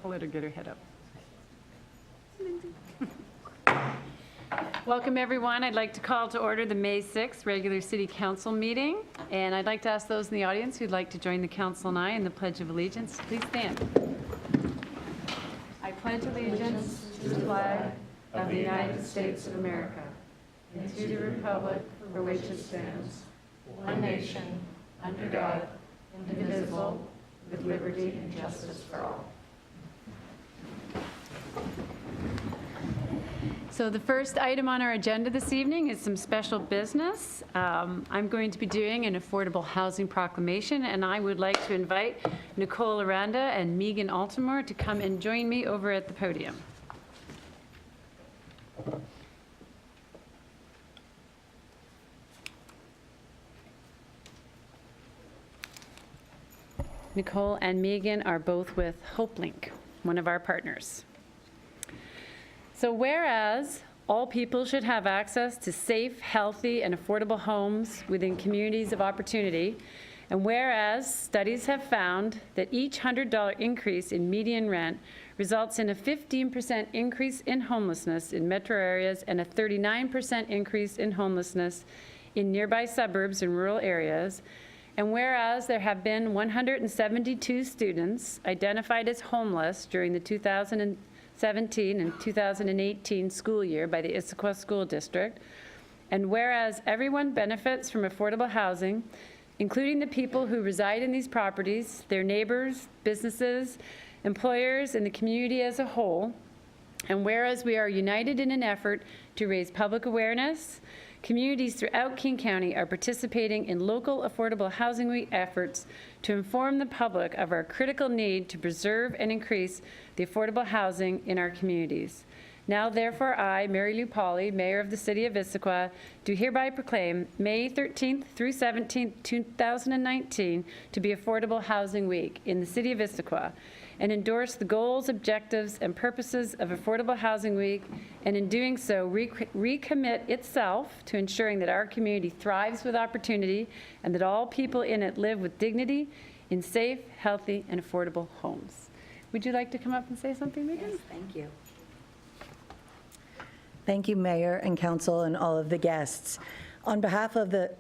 I'll let her get her head up. Welcome, everyone. I'd like to call to order the May 6th regular City Council meeting. And I'd like to ask those in the audience who'd like to join the Council and I in the Pledge of Allegiance, please stand. I pledge allegiance to the flag of the United States of America and to the republic for which it stands, one nation, under God, indivisible, with liberty and justice for all. So the first item on our agenda this evening is some special business. I'm going to be doing an affordable housing proclamation, and I would like to invite Nicole Aranda and Megan Altimore to come and join me over at the podium. Nicole and Megan are both with HopeLink, one of our partners. So whereas all people should have access to safe, healthy, and affordable homes within communities of opportunity, and whereas studies have found that each $100 increase in median rent results in a 15% increase in homelessness in metro areas and a 39% increase in homelessness in nearby suburbs and rural areas, and whereas there have been 172 students identified as homeless during the 2017 and 2018 school year by the Issaquah School District, and whereas everyone benefits from affordable housing, including the people who reside in these properties, their neighbors, businesses, employers, and the community as a whole, and whereas we are united in an effort to raise public awareness, communities throughout King County are participating in local affordable housing week efforts to inform the public of our critical need to preserve and increase the affordable housing in our communities. Now, therefore, I, Mary Lou Pauley, Mayor of the City of Issaquah, do hereby proclaim May 13th through 17th, 2019 to be Affordable Housing Week in the City of Issaquah, and endorse the goals, objectives, and purposes of Affordable Housing Week, and in doing so, recommit itself to ensuring that our community thrives with opportunity and that all people in it live with dignity in safe, healthy, and affordable homes. Would you like to come up and say something, Megan? Yes, thank you. Thank you, Mayor and Council and all of the guests. On behalf of the,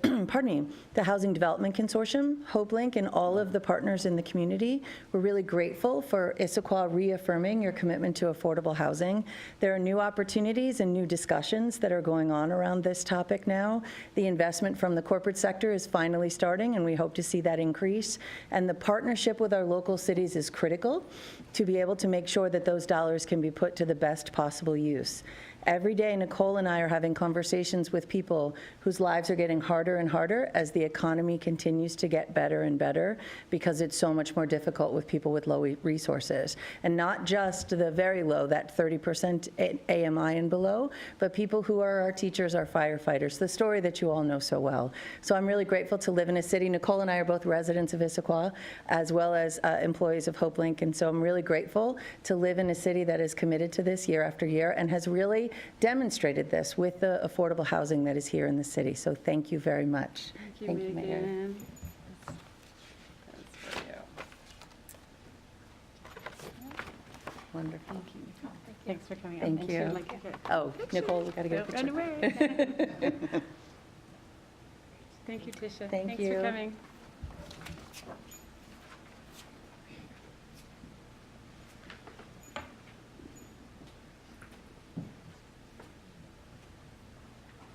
the Housing Development Consortium, HopeLink, and all of the partners in the community, we're really grateful for Issaquah reaffirming your commitment to affordable housing. There are new opportunities and new discussions that are going on around this topic now. The investment from the corporate sector is finally starting, and we hope to see that increase. And the partnership with our local cities is critical to be able to make sure that those dollars can be put to the best possible use. Every day, Nicole and I are having conversations with people whose lives are getting harder and harder as the economy continues to get better and better because it's so much more difficult with people with low resources. And not just the very low, that 30% AMI and below, but people who are our teachers, our firefighters, the story that you all know so well. So I'm really grateful to live in a city. Nicole and I are both residents of Issaquah, as well as employees of HopeLink. And so I'm really grateful to live in a city that is committed to this year after year and has really demonstrated this with the affordable housing that is here in the city. So thank you very much. Thank you, Mayor. Megan. That's for you. Wonderful. Thank you. Thanks for coming out. Thank And you. she'd like to get- Oh, Nicole, we got to get a Run picture. away. Thank you, Tisha. Thank Thanks you. for coming.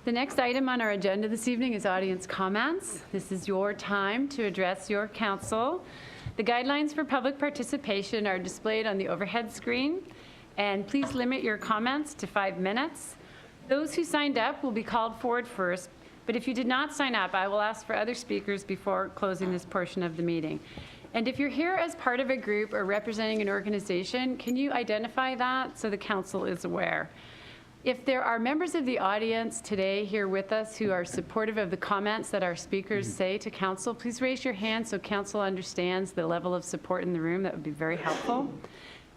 The next item on our agenda this evening is audience comments. This is your time to address your council. The guidelines for public participation are displayed on the overhead screen, and please limit your comments to 5 minutes. Those who signed up will be called forward first, but if you did not sign up, I will ask for other speakers before closing this portion of the meeting. And if you're here as part of a group or representing an organization, can you identify that so the council is aware? If there are members of the audience today here with us who are supportive of the comments that our speakers say to council, please raise your hand so council understands the level of support in the room. That would be very helpful.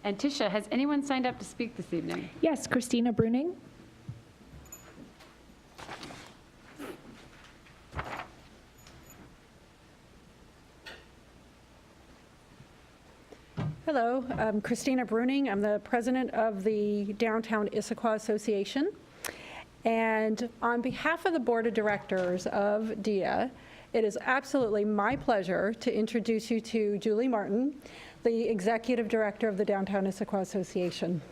And Tisha, has anyone signed up to speak this evening? Yes, Christina Bruning. Hello, I'm Christina Bruning. I'm the president of the Downtown Issaquah Association. And on behalf of the board of directors of DIA, it is absolutely my pleasure to introduce you to Julie Martin, the executive director of the Downtown Issaquah Association.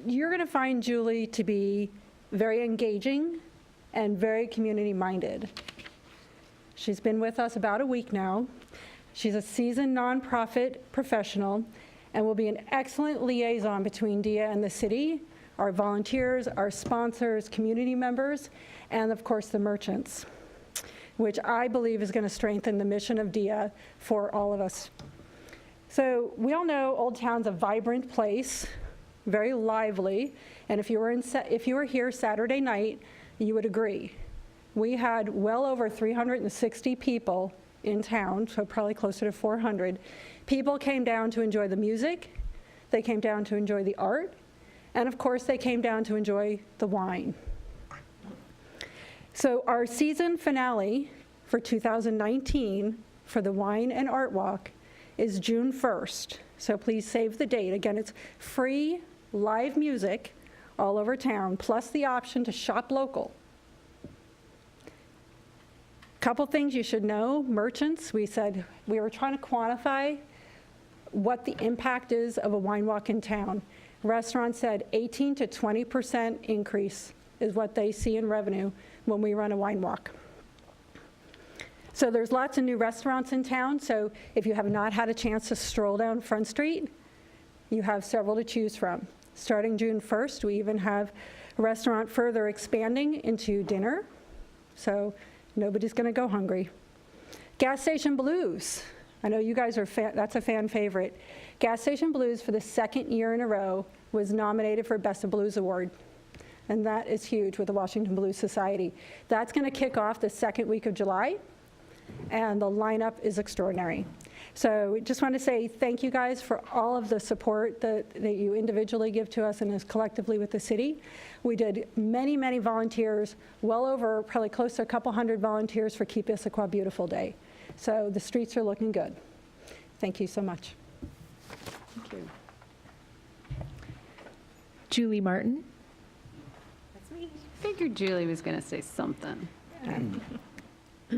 You're going to find Julie to be very engaging and very community-minded. She's been with us about a week now. She's a seasoned nonprofit professional and will be an excellent liaison between DIA and the city, our volunteers, our sponsors, community members, and of course the merchants, which I believe is going to strengthen the mission of DIA for all of us. So we all know Old Town's a vibrant place, very lively, and if you were here Saturday night, you would agree. We had well over 360 people in town, so probably closer to 400. People came down to enjoy the music, they came down to enjoy the art, and of course they came down to enjoy the wine. So our season finale for 2019 for the Wine and Art Walk is June 1st, so please save the date. Again, it's free live music all over town, plus the option to shop local. Couple things you should know. Merchants, we said we were trying to quantify what the impact is of a wine walk in town. Restaurants said 18 to 20% increase is what they see in revenue when we run a wine walk. So there's lots of new restaurants in town, so if you have not had a chance to stroll down Front Street, you have several to choose from. Starting June 1st, we even have a restaurant further expanding into dinner, so nobody's going to go hungry. Gas Station Blues. I know you guys are, that's a fan favorite. Gas Station Blues for the second year in a row was nominated for Best of Blues Award. And that is huge with the Washington Blues Society. That's going to kick off the second week of July, and the lineup is extraordinary. So just want to say thank you guys for all of the support that you individually give to us and as collectively with the city. We did many, many volunteers, well over probably close to a couple hundred volunteers for Keep Issaquah Beautiful Day. So the streets are looking good. Thank you so much. Thank you. Julie Martin. That's me. Figured Julie was going to say something.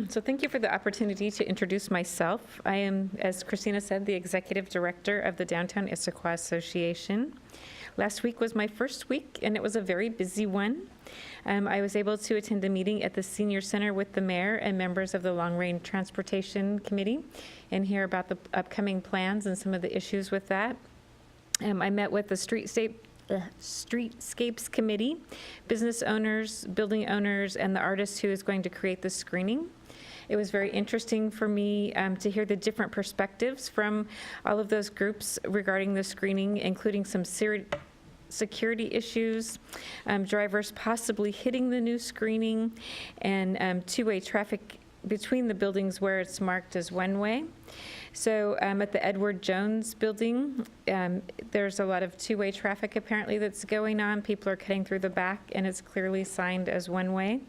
So thank you for the opportunity to introduce myself. I am, as Christina said, the executive director of the Downtown Issaquah Association. Last week was my first week, and it was a very busy one. I was able to attend a meeting at the Senior Center with the mayor and members of the Long Range Transportation Committee and hear about the upcoming plans and some of the issues with that. I met with the Streetscapes Committee, business owners, building owners, and the artist who is going to create the screening. It was very interesting for me to hear the different perspectives from all of those groups regarding the screening, including some security issues, drivers possibly hitting the new screening, and two-way traffic between the buildings where it's marked as one-way. So at the Edward Jones building, there's a lot of two-way traffic apparently that's going on. People are cutting through the back, and it's clearly signed as one-way.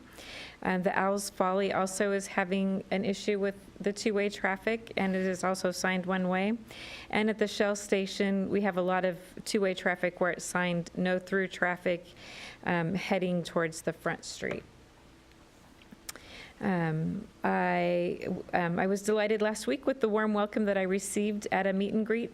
The Owl's Folly also is having an issue with the two-way traffic, and it is also signed one-way. And at the Shell station, we have a lot of two-way traffic where it's signed no through traffic heading towards the front street. I was delighted last week with the warm welcome that I received at a meet and greet,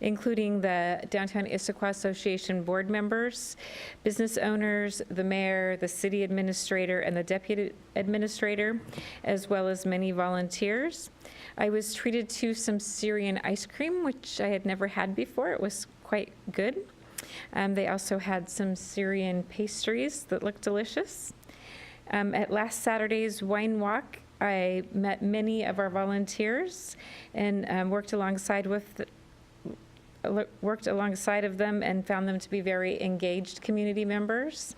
including the Downtown Issaquah Association board members, business owners, the mayor, the city administrator, and the deputy administrator, as well as many volunteers. I was treated to some Syrian ice cream, which I had never had before. It was quite good. They also had some Syrian pastries that looked delicious. At last Saturday's wine walk, I met many of our volunteers and worked alongside of them and found them to be very engaged community members.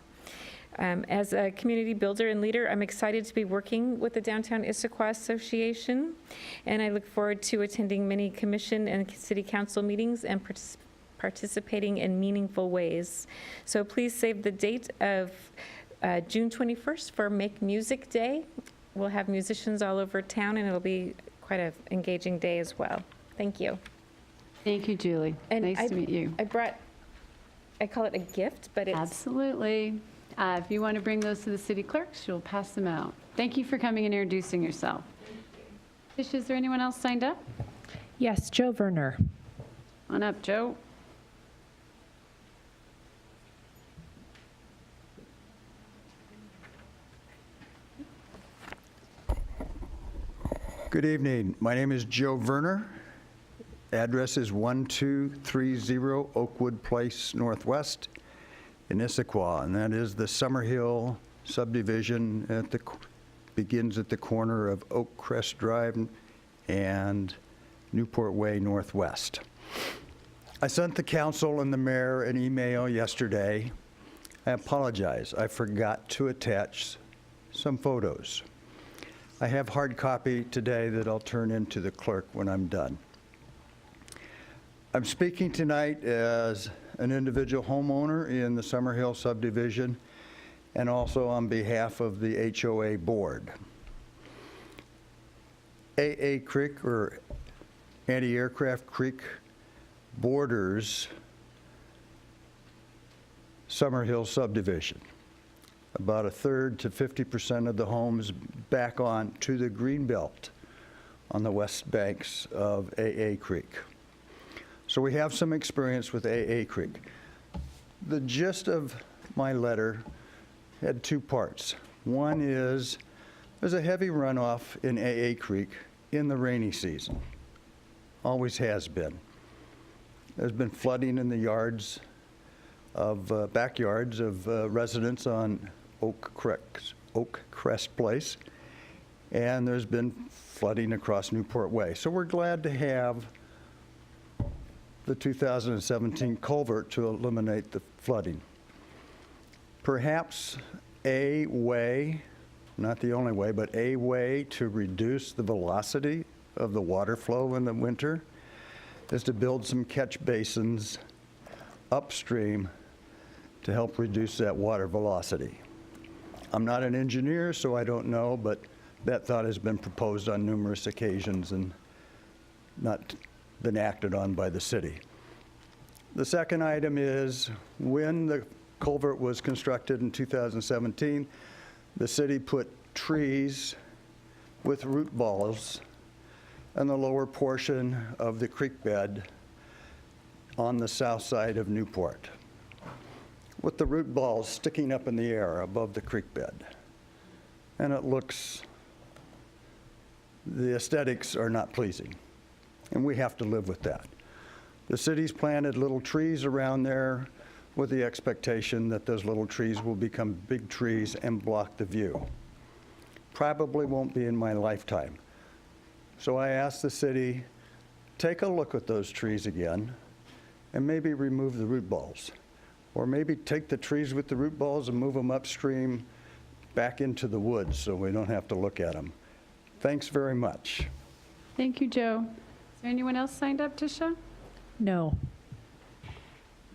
As a community builder and leader, I'm excited to be working with the Downtown Issaquah Association, and I look forward to attending many commission and city council meetings and participating in meaningful ways. So please save the date of June 21st for Make Music Day. We'll have musicians all over town, and it'll be quite an engaging day as well. Thank Thank you. Thank you, Julie. And Nice to meet you. I call it a gift, but it's, Absolutely. If you want to bring those to the city clerk, she'll pass them out. Thank you for coming and introducing yourself. Tish, is there anyone else signed up? Yes, Joe Werner. On up, Joe. Good evening. My name is Joe Werner. Address is 1230 Oakwood Place Northwest in Issaquah, and that is the Summerhill subdivision begins at the corner of Oak Crest Drive and Newport Way Northwest. I sent the council and the mayor an email yesterday. I apologize. I forgot to attach some photos. I have hard copy today that I'll turn into the clerk when I'm done. I'm speaking tonight as an individual homeowner in the Summerhill subdivision and also on behalf of the HOA board. AA Creek, or Anti-Aircraft Creek, borders Summerhill subdivision. About 1/3 to 50% of the homes back on to the greenbelt on the west banks of AA Creek. So we have some experience with AA Creek. The gist of my letter had two parts. One is there's a heavy runoff in AA Creek in the rainy season. Always has been. There's been flooding in the yards of backyards of residents on Oak Crest Place, and there's been flooding across Newport Way. So we're glad to have the 2017 culvert to eliminate the flooding. Perhaps a way, not the only way, but a way to reduce the velocity of the water flow in the winter is to build some catch basins upstream to help reduce that water velocity. I'm not an engineer, so I don't know, but that thought has been proposed on numerous occasions and not been acted on by the city. The second item is when the culvert was constructed in 2017, the city put trees with root balls in the lower portion of the creek bed on the south side of Newport, with the root balls sticking up in the air above the creek bed. And it looks, the aesthetics are not pleasing, and we have to live with that. The city's planted little trees around there with the expectation that those little trees will become big trees and block the view. Probably won't be in my lifetime. So I asked the city, take a look at those trees again and maybe remove the root balls. Or maybe take the trees with the root balls and move them upstream back into the woods so we don't have to look at them. Thanks very much. Thank you, Joe. Is there anyone else signed up, Tisha? No.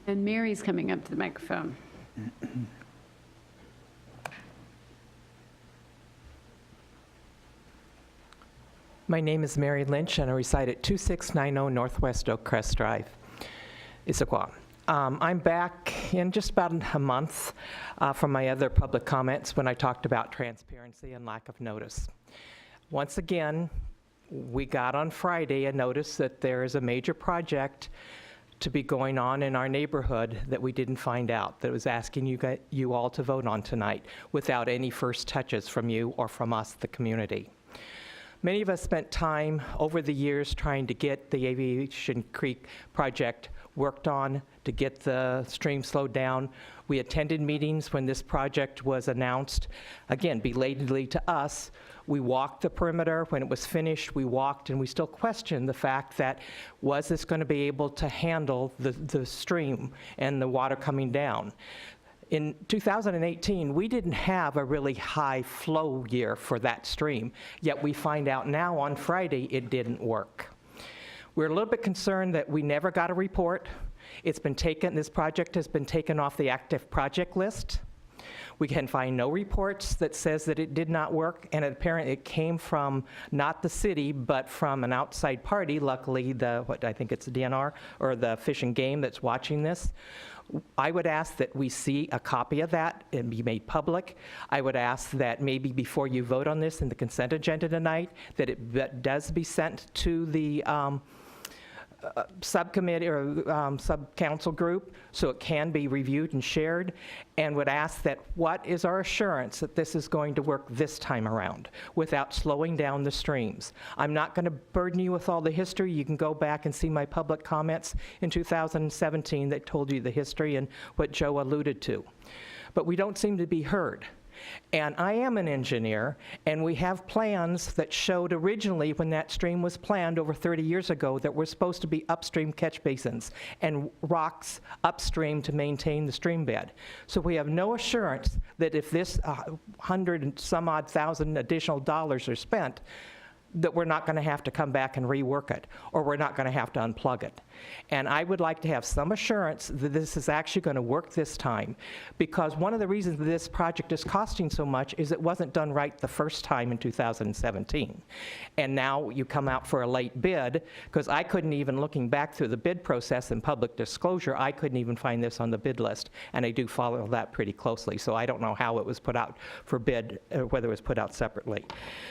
And Mary's coming up to the microphone. My name is Mary Lynch, and I reside at 2690 Northwest Oak Crest Drive, Issaquah. I'm back in just about a month from my other public comments when I talked about transparency and lack of notice. Once again, we got on Friday a notice that there is a major project to be going on in our neighborhood that we didn't find out, that was asking you all to vote on tonight without any first touches from you or from us, the community. Many of us spent time over the years trying to get the Aviation Creek project worked on, to get the stream slowed down. We attended meetings when this project was announced, again, belatedly to us. We walked the perimeter. When it was finished, we walked, and we still questioned the fact that, was this going to be able to handle the stream and the water coming down? In 2018, we didn't have a really high flow year for that stream, yet we find out now on Friday it didn't work. We're a little bit concerned that we never got a report. It's been taken, this project has been taken off the active project list. We can find no reports that says that it did not work, and apparently it came from not the city, but from an outside party, luckily I think it's the DNR, or the Fish and Game that's watching this. I would ask that we see a copy of that and be made public. I would ask that maybe before you vote on this in the consent agenda tonight, that it does be sent to the subcommittee or sub-council group so it can be reviewed and shared, and would ask that what is our assurance that this is going to work this time around without slowing down the streams. I'm not going to burden you with all the history. You can go back and see my public comments in 2017 that told you the history and what Joe alluded to. But we don't seem to be heard. And I am an engineer, and we have plans that showed originally when that stream was planned over 30 years ago that we're supposed to be upstream catch basins and rocks upstream to maintain the stream bed. So we have no assurance that if this 100 and some odd thousand additional dollars are spent, that we're not going to have to come back and rework it, or we're not going to have to unplug it. And I would like to have some assurance that this is actually going to work this time, because one of the reasons that this project is costing so much is it wasn't done right the first time in 2017. And now you come out for a late bid, because I couldn't even, looking back through the bid process and public disclosure, I couldn't even find this on the bid list, and I do follow that pretty closely, so I don't know how it was put out for bid, whether it was put out separately.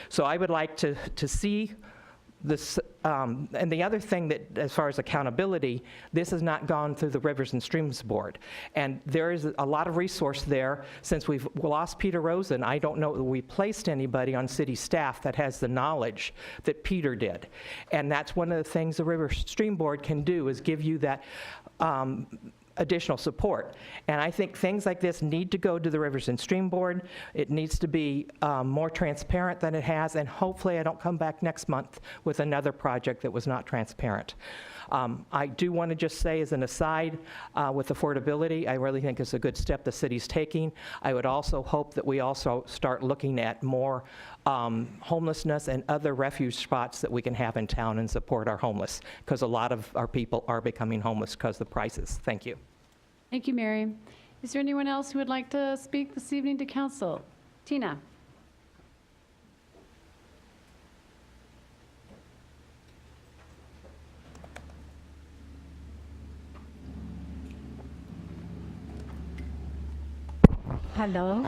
So I would like to see this, and the other thing that, as far as accountability, this has not gone through the Rivers and Streams Board. And there is a lot of resource there. Since we've lost Peter Rosen, I don't know that we placed anybody on city staff that has the knowledge that Peter did. And that's one of the things the River Stream Board can do, is give you that additional support. And I think things like this need to go to the Rivers and Stream Board. It needs to be more transparent than it has, and hopefully I don't come back next month with another project that was not transparent. I do want to just say, as an aside, with affordability, I really think it's a good step the city's taking. I would also hope that we also start looking at more homelessness and other refuge spots that we can have in town and support our homeless, because a lot of our people are becoming homeless because of the prices. Thank you. Thank you, Mary. Is there anyone else who would like to speak this evening to council? Tina? Hello,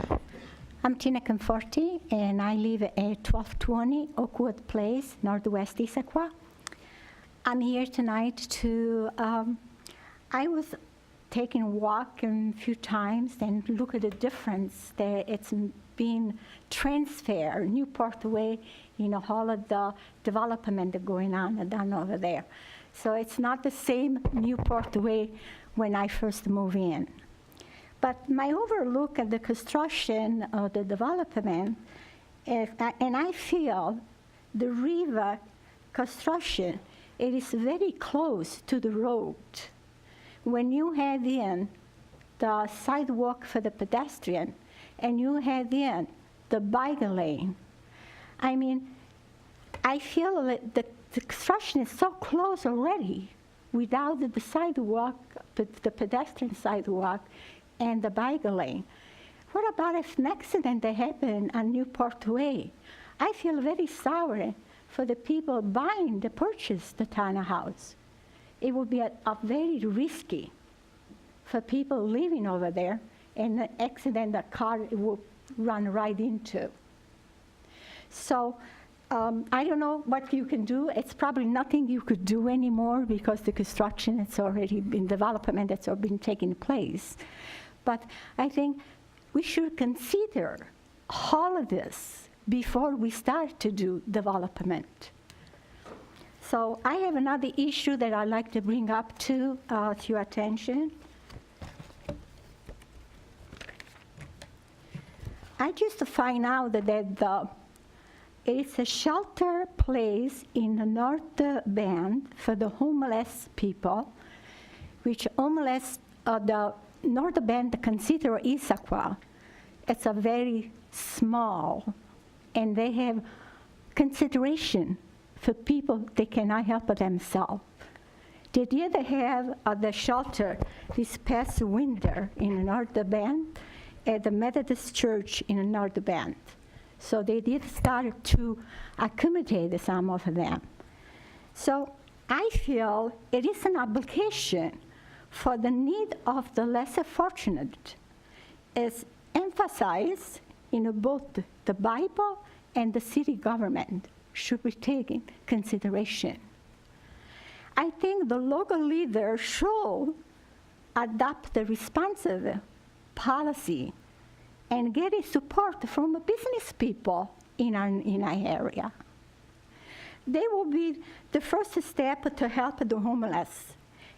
I'm Tina Conforti, and I live at 1220 Oakwood Place, Northwest Issaquah. I'm here tonight to, I was taking a walk a few times and look at the difference that it's being transferred, Newport Way, all of the development going on down over there. So it's not the same Newport Way when I first moved in. But my overlook at the construction of the development, and I feel the river construction, it is very close to the road. When you have in the sidewalk for the pedestrian, and you have in the bike lane, I mean, I feel that the construction is so close already without the sidewalk, the pedestrian sidewalk, and the bike lane. What about if an accident that happened on Newport Way? I feel very sorry for the people buying the purchase the townhouse. It would be a very risky for people living over there, and an accident the car will run right into. So I don't know what you can do. It's probably nothing you could do anymore because the construction, it's already been development, that's already been taking place. But I think we should consider all of this before we start to do development. So I have another issue that I'd like to bring up to your attention. I just find out that it's a shelter place in the North Bend for the homeless people, which homeless, the North Bend consider Issaquah. It's a very small, and they have consideration for people that cannot help themselves. They did have the shelter this past winter in North Bend, at the Methodist Church in North Bend. So they did start to accommodate some of them. So I feel it is an obligation for the need of the less fortunate is emphasized in both the Bible and the city government should be taken consideration. I think the local leader should adopt the responsive policy and get support from the business people in our area. They will be the first step to help the homeless.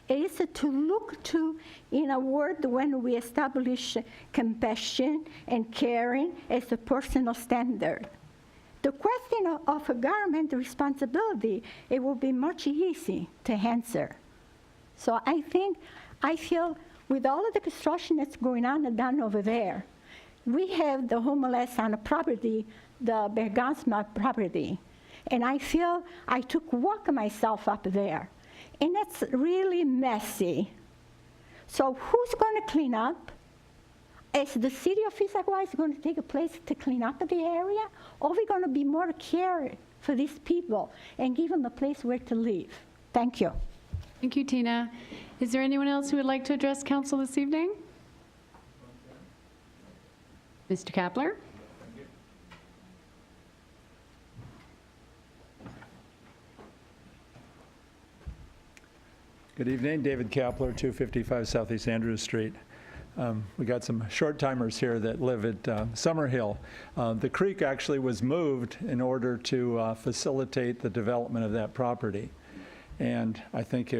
It is to look to, in a world when we establish compassion and caring as a personal standard. The question of government responsibility, it will be much easy to answer. So I feel with all of the construction that's going on down over there, we have the homeless on the property, the Bergansma property. And I feel I took walk myself up there. And it's really messy. So who's going to clean up? Is the city of Issaquah going to take a place to clean up the area? Or are we going to be more care for these people and give them a place where to live? Thank you. Thank you, Tina. Is there anyone else who would like to address council this evening? Mr. Kapler? Good evening, David Kapler, 255 Southeast Andrews Street. We got some short-timers here that live at Summerhill. The creek actually was moved in order to facilitate the development of that property. And I think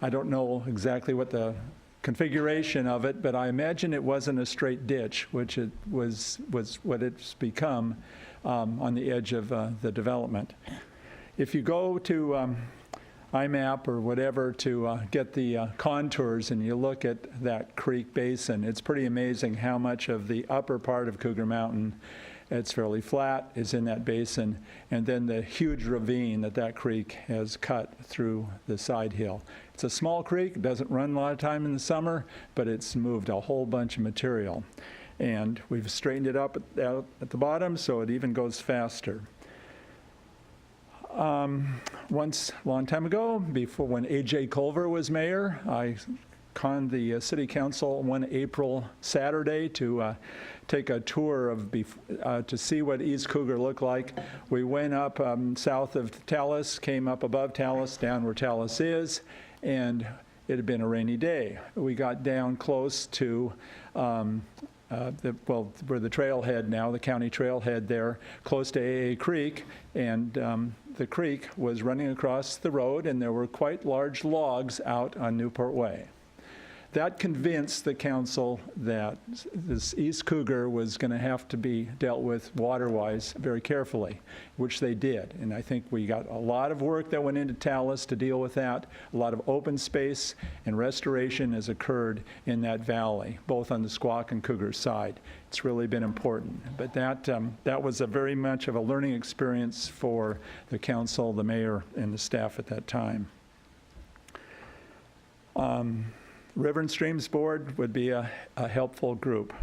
I don't know exactly what the configuration of it, but I imagine it wasn't a straight ditch, which it was what it's become on the edge of the development. If you go to IMAP or whatever to get the contours and you look at that creek basin, it's pretty amazing how much of the upper part of Cougar Mountain, it's fairly flat, is in that basin, and then the huge ravine that creek has cut through the side hill. It's a small creek, it doesn't run a lot of time in the summer, but it's moved a whole bunch of material. And we've straightened it up at the bottom so it even goes faster. Once, a long time ago, before when A.J. Culvert was mayor, I conned the city council one April Saturday to take a tour to see what East Cougar looked like. We went up south of Tallis, came up above Tallis, down where Tallis is, and it had been a rainy day. We got down close to where the trailhead now, the county trailhead there, close to AA Creek, and the creek was running across the road, and there were quite large logs out on Newport Way. That convinced the council that this East Cougar was going to have to be dealt with water-wise very carefully, which they did. And I think we got a lot of work that went into Tallis to deal with that. A lot of open space and restoration has occurred in that valley, both on the Squaw and Cougar side. It's really been important. But that was a very much of a learning experience for the council, the mayor, and the staff at that time. River and Streams Board would be a helpful group.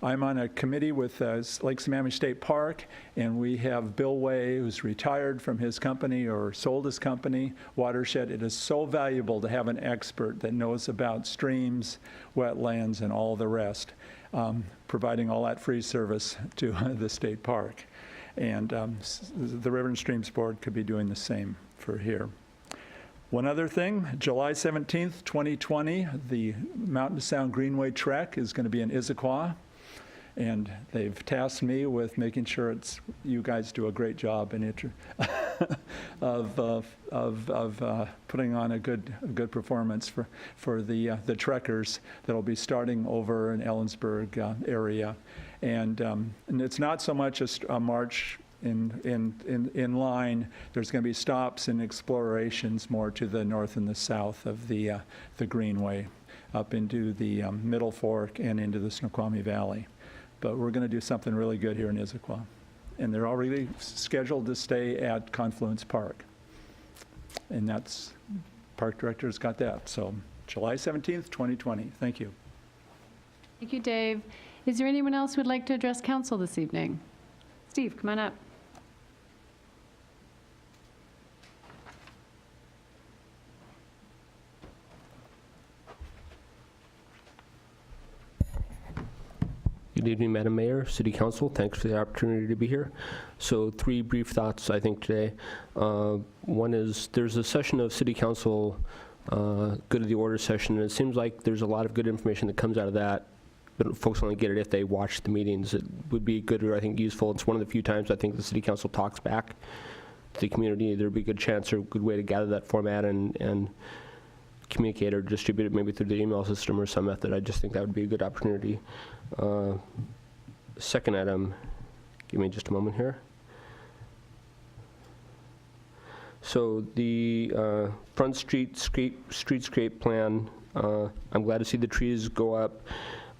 I'm on a committee with Lake Sammamish State Park, and we have Bill Way, who's retired from his company or sold his company, Watershed. It is so valuable to have an expert that knows about streams, wetlands, and all the rest, providing all that free service to the state park. And the River and Streams Board could be doing the same for here. One other thing, July 17th, 2020, the Mountain to Sound Greenway Trek is going to be in Issaquah, and they've tasked me with making sure you guys do a great job in of putting on a good performance for the trekkers that'll be starting over in Ellensburg area, and it's not so much a march in line. There's going to be stops and explorations more to the north and the south of the Greenway, up into the Middle Fork and into the Snoqualmie Valley. But we're going to do something really good here in Issaquah. And they're already scheduled to stay at Confluence Park. And that's, park director's got that. So July 17th, 2020. Thank you. Thank you, Dave. Is there anyone else who would like to address council this evening? Steve, come on up. Good evening, Madam Mayor, City Council. Thanks for the opportunity to be here. So 3 brief thoughts, I think, today. One is there's a session of City Council, good of the order session, and it seems like there's a lot of good information that comes out of that, but folks only get it if they watch the meetings. It would be good or I think useful. It's one of the few times I think the City Council talks back to the community. There'd be a good chance or a good way to gather that format and communicate or distribute it maybe through the email system or some method. I just think that would be a good opportunity. Second item, give me just a moment here. So the Front Streetscape plan, I'm glad to see the trees go up.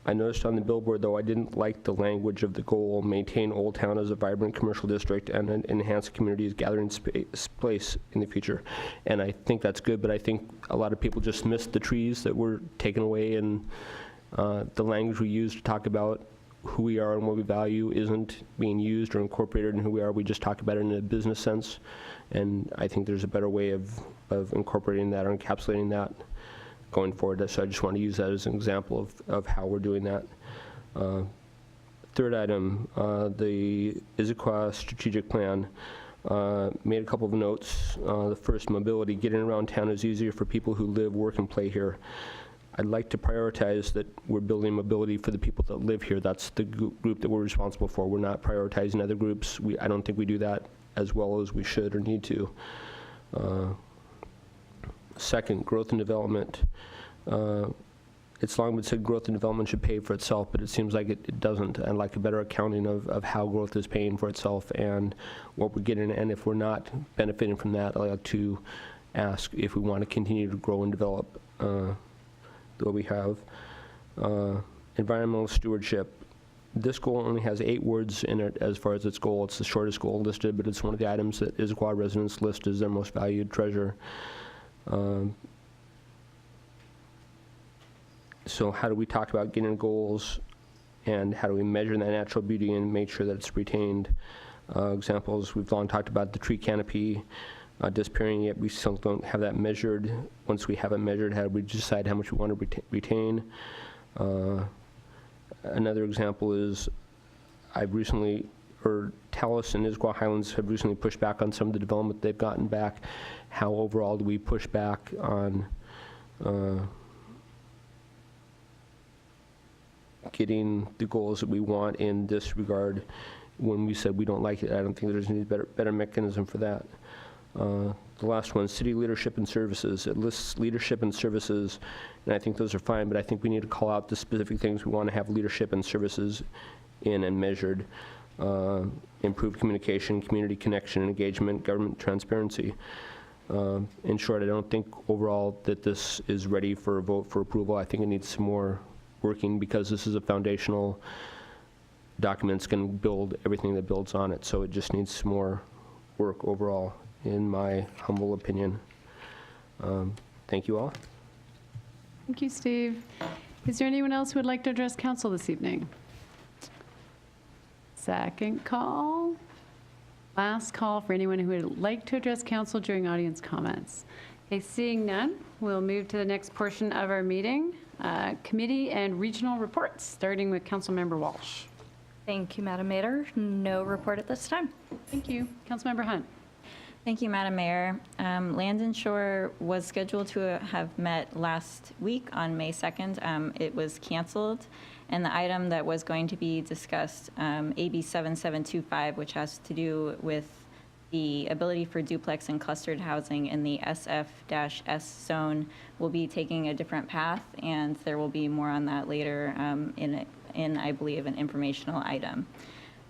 I noticed on the billboard, though, I didn't like the language of the goal, maintain Old Town as a vibrant commercial district and enhance the community's gathering place in the future. And I think that's good, but I think a lot of people just missed the trees that were taken away, and the language we use to talk about who we are and what we value isn't being used or incorporated in who we are. We just talk about it in a business sense, and I think there's a better way of incorporating that or encapsulating that going forward. So I just want to use that as an example of how we're doing that. Third item, the Issaquah strategic plan. Made a couple of notes. The first, mobility. Getting around town is easier for people who live, work, and play here. I'd like to prioritize that we're building mobility for the people that live here. That's the group that we're responsible for. We're not prioritizing other groups. I don't think we do that as well as we should or need to. Second, growth and development. It's long been said growth and development should pay for itself, but it seems like it doesn't. I'd like a better accounting of how growth is paying for itself and what we're getting, and if we're not benefiting from that, I'd like to ask if we want to continue to grow and develop the way we have. Environmental stewardship. This goal only has 8 words in it as far as its goal. It's the shortest goal listed, but it's one of the items that Issaquah residents list as their most valued treasure. So how do we talk about getting goals, and how do we measure that natural beauty and make sure that it's retained? Examples, we've long talked about the tree canopy disappearing, yet we still don't have that measured. Once we have it measured, how do we decide how much we want to retain? Another example is I've recently, or Talus and Issaquah Highlands have recently pushed back on some of the development they've gotten back. How overall do we push back on getting the goals that we want in this regard? When we said we don't like it, I don't think there's any better mechanism for that. The last one, city leadership and services. It lists leadership and services, and I think those are fine, but I think we need to call out the specific things we want to have leadership and services in and measured. Improved communication, community connection and engagement, government transparency. In short, I don't think overall that this is ready for a vote for approval. I think it needs some more working, because this is a foundational document. It's going to build everything that builds on it, so it just needs some more work overall, in my humble opinion. Thank you all. Thank you, Steve. Is there anyone else who would like to address council this evening? Second call. Last call for anyone who would like to address council during audience comments. Okay, seeing none, we'll move to the next portion of our meeting, committee and regional reports, starting with Councilmember Walsh. Thank you, Madam Mayor. No report at this time. Thank you. Councilmember Hunt. Thank you, Madam Mayor. Land and Shore was scheduled to have met last week on May 2nd. It was canceled, and the item that was going to be discussed, AB 7725, which has to do with the ability for duplex and clustered housing in the SF-S zone, will be taking a different path, and there will be more on that later in I believe, an informational item.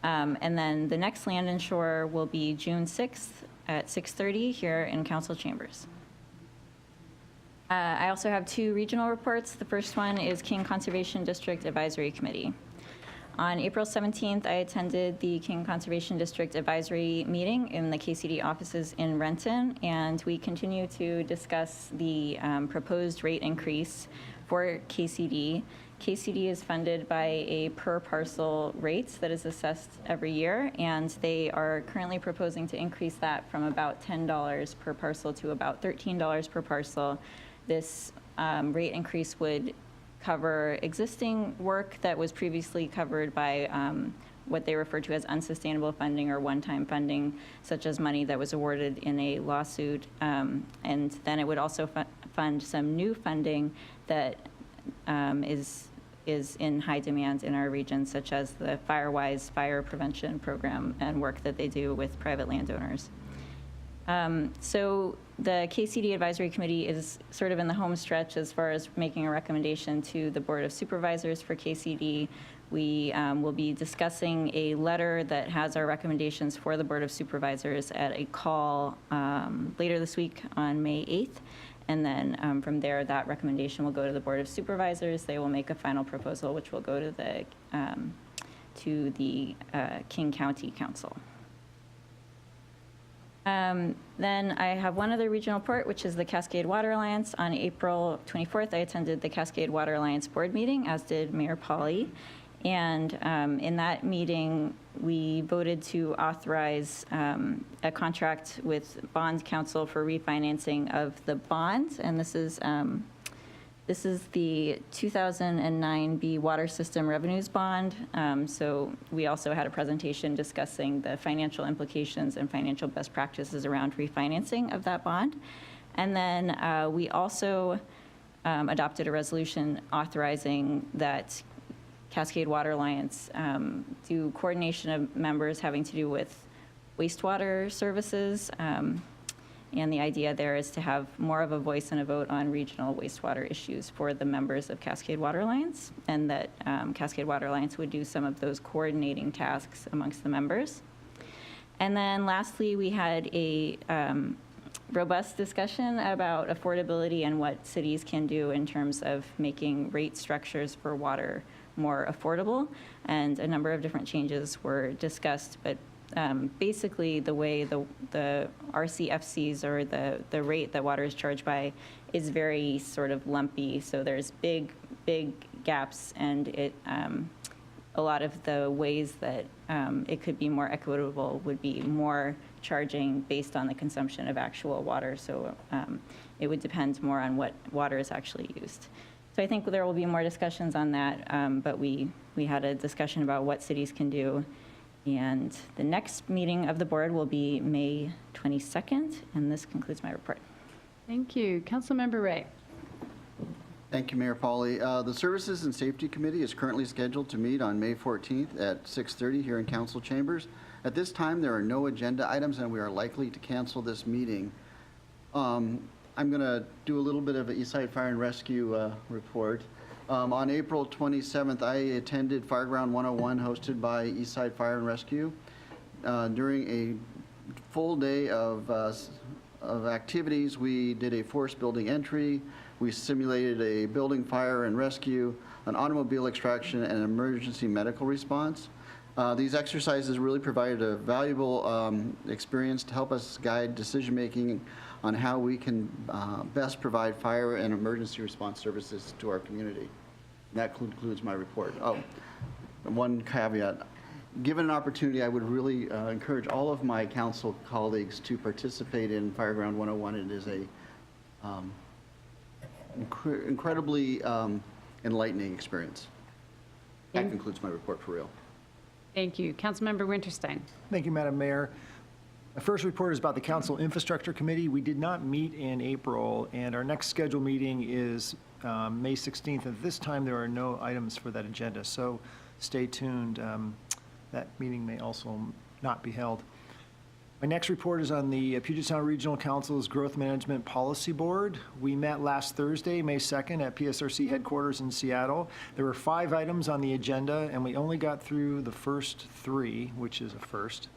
And then the next Land and Shore will be June 6th at 6:30 here in council chambers. I also have 2 regional reports. The first one is King Conservation District Advisory Committee. On April 17th, I attended the King Conservation District Advisory meeting in the KCD offices in Renton, and we continue to discuss the proposed rate increase for KCD. KCD is funded by a per parcel rate that is assessed every year, and they are currently proposing to increase that from about $10 per parcel to about $13 per parcel. This rate increase would cover existing work that was previously covered by what they refer to as unsustainable funding or one-time funding, such as money that was awarded in a lawsuit. And then it would also fund some new funding that is in high demand in our region, such as the FireWise fire prevention program and work that they do with private landowners. So the KCD Advisory Committee is sort of in the home stretch as far as making a recommendation to the Board of Supervisors for KCD. We will be discussing a letter that has our recommendations for the Board of Supervisors at a call later this week on May 8th. And then from there, that recommendation will go to the Board of Supervisors. They will make a final proposal, which will go to the King County Council. Then I have one other regional report, which is the Cascade Water Alliance. On April 24th, I attended the Cascade Water Alliance board meeting, as did Mayor Pauly. And in that meeting, we voted to authorize a contract with Bond Council for refinancing of the bonds. And this is the 2009B Water System Revenues Bond. So we also had a presentation discussing the financial implications and financial best practices around refinancing of that bond. And then we also adopted a resolution authorizing that Cascade Water Alliance do coordination of members having to do with wastewater services. And the idea there is to have more of a voice and a vote on regional wastewater issues for the members of Cascade Water Alliance, and that Cascade Water Alliance would do some of those coordinating tasks amongst the members. And then lastly, we had a robust discussion about affordability and what cities can do in terms of making rate structures for water more affordable. And a number of different changes were discussed, but basically the way the RCFCs, or the rate that water is charged by, is very sort of lumpy. So there's big gaps, and a lot of the ways that it could be more equitable would be more charging based on the consumption of actual water. So it would depend more on what water is actually used. So I think there will be more discussions on that, but we had a discussion about what cities can do. And the next meeting of the board will be May 22nd, and this concludes my report. Thank you. Councilmember Ray. Thank you, Mayor Pauly. The Services and Safety Committee is currently scheduled to meet on May 14th at 6:30 here in council chambers. At this time, there are no agenda items, and we are likely to cancel this meeting. I'm going to do a little bit of an Eastside Fire and Rescue report. On April 27th, I attended Fireground 101 hosted by Eastside Fire and Rescue. During a full day of activities, we did a forest building entry, we simulated a building fire and rescue, an automobile extraction, and an emergency medical response. These exercises really provided a valuable experience to help us guide decision-making on how we can best provide fire and emergency response services to our community. And that concludes my report. Oh, one caveat. Given an opportunity, I would really encourage all of my council colleagues to participate in Fireground 101. It is a incredibly enlightening experience. That concludes my report for real. Thank you. Councilmember Winterstein. Thank you, Madam Mayor. My first report is about the Council Infrastructure Committee. We did not meet in April, and our next scheduled meeting is May 16th. At this time, there are no items for that agenda, so stay tuned. That meeting may also not be held. My next report is on the Puget Sound Regional Council's Growth Management Policy Board. We met last Thursday, May 2nd, at PSRC headquarters in Seattle. There were 5 items on the agenda, and we only got through the first 3, which is a first.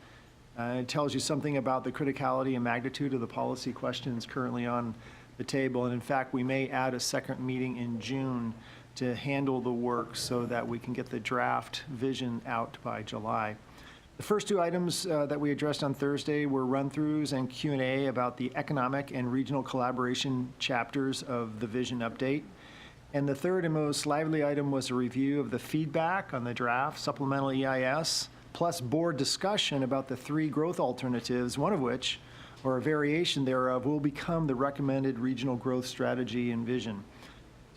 It tells you something about the criticality and magnitude of the policy questions currently on the table. And in fact, we may add a second meeting in June to handle the work so that we can get the draft vision out by July. The first 2 items that we addressed on Thursday were run-throughs and Q&A about the economic and regional collaboration chapters of the vision update. And the third and most lively item was a review of the feedback on the draft supplemental EIS, plus board discussion about the 3 growth alternatives, one of which, or a variation thereof, will become the recommended regional growth strategy and vision.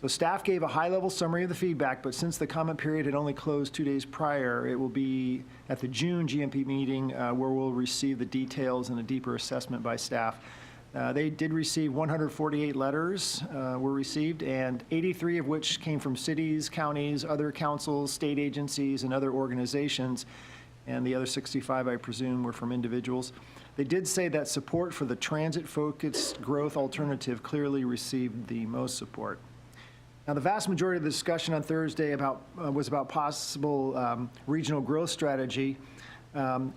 So staff gave a high-level summary of the feedback, but since the comment period had only closed 2 days prior, it will be at the June GMP meeting where we'll receive the details and a deeper assessment by staff. They did receive 148 letters were received, and 83 of which came from cities, counties, other councils, state agencies, and other organizations. And the other 65, I presume, were from individuals. They did say that support for the transit-focused growth alternative clearly received the most support. Now, the vast majority of the discussion on Thursday was about possible regional growth strategy.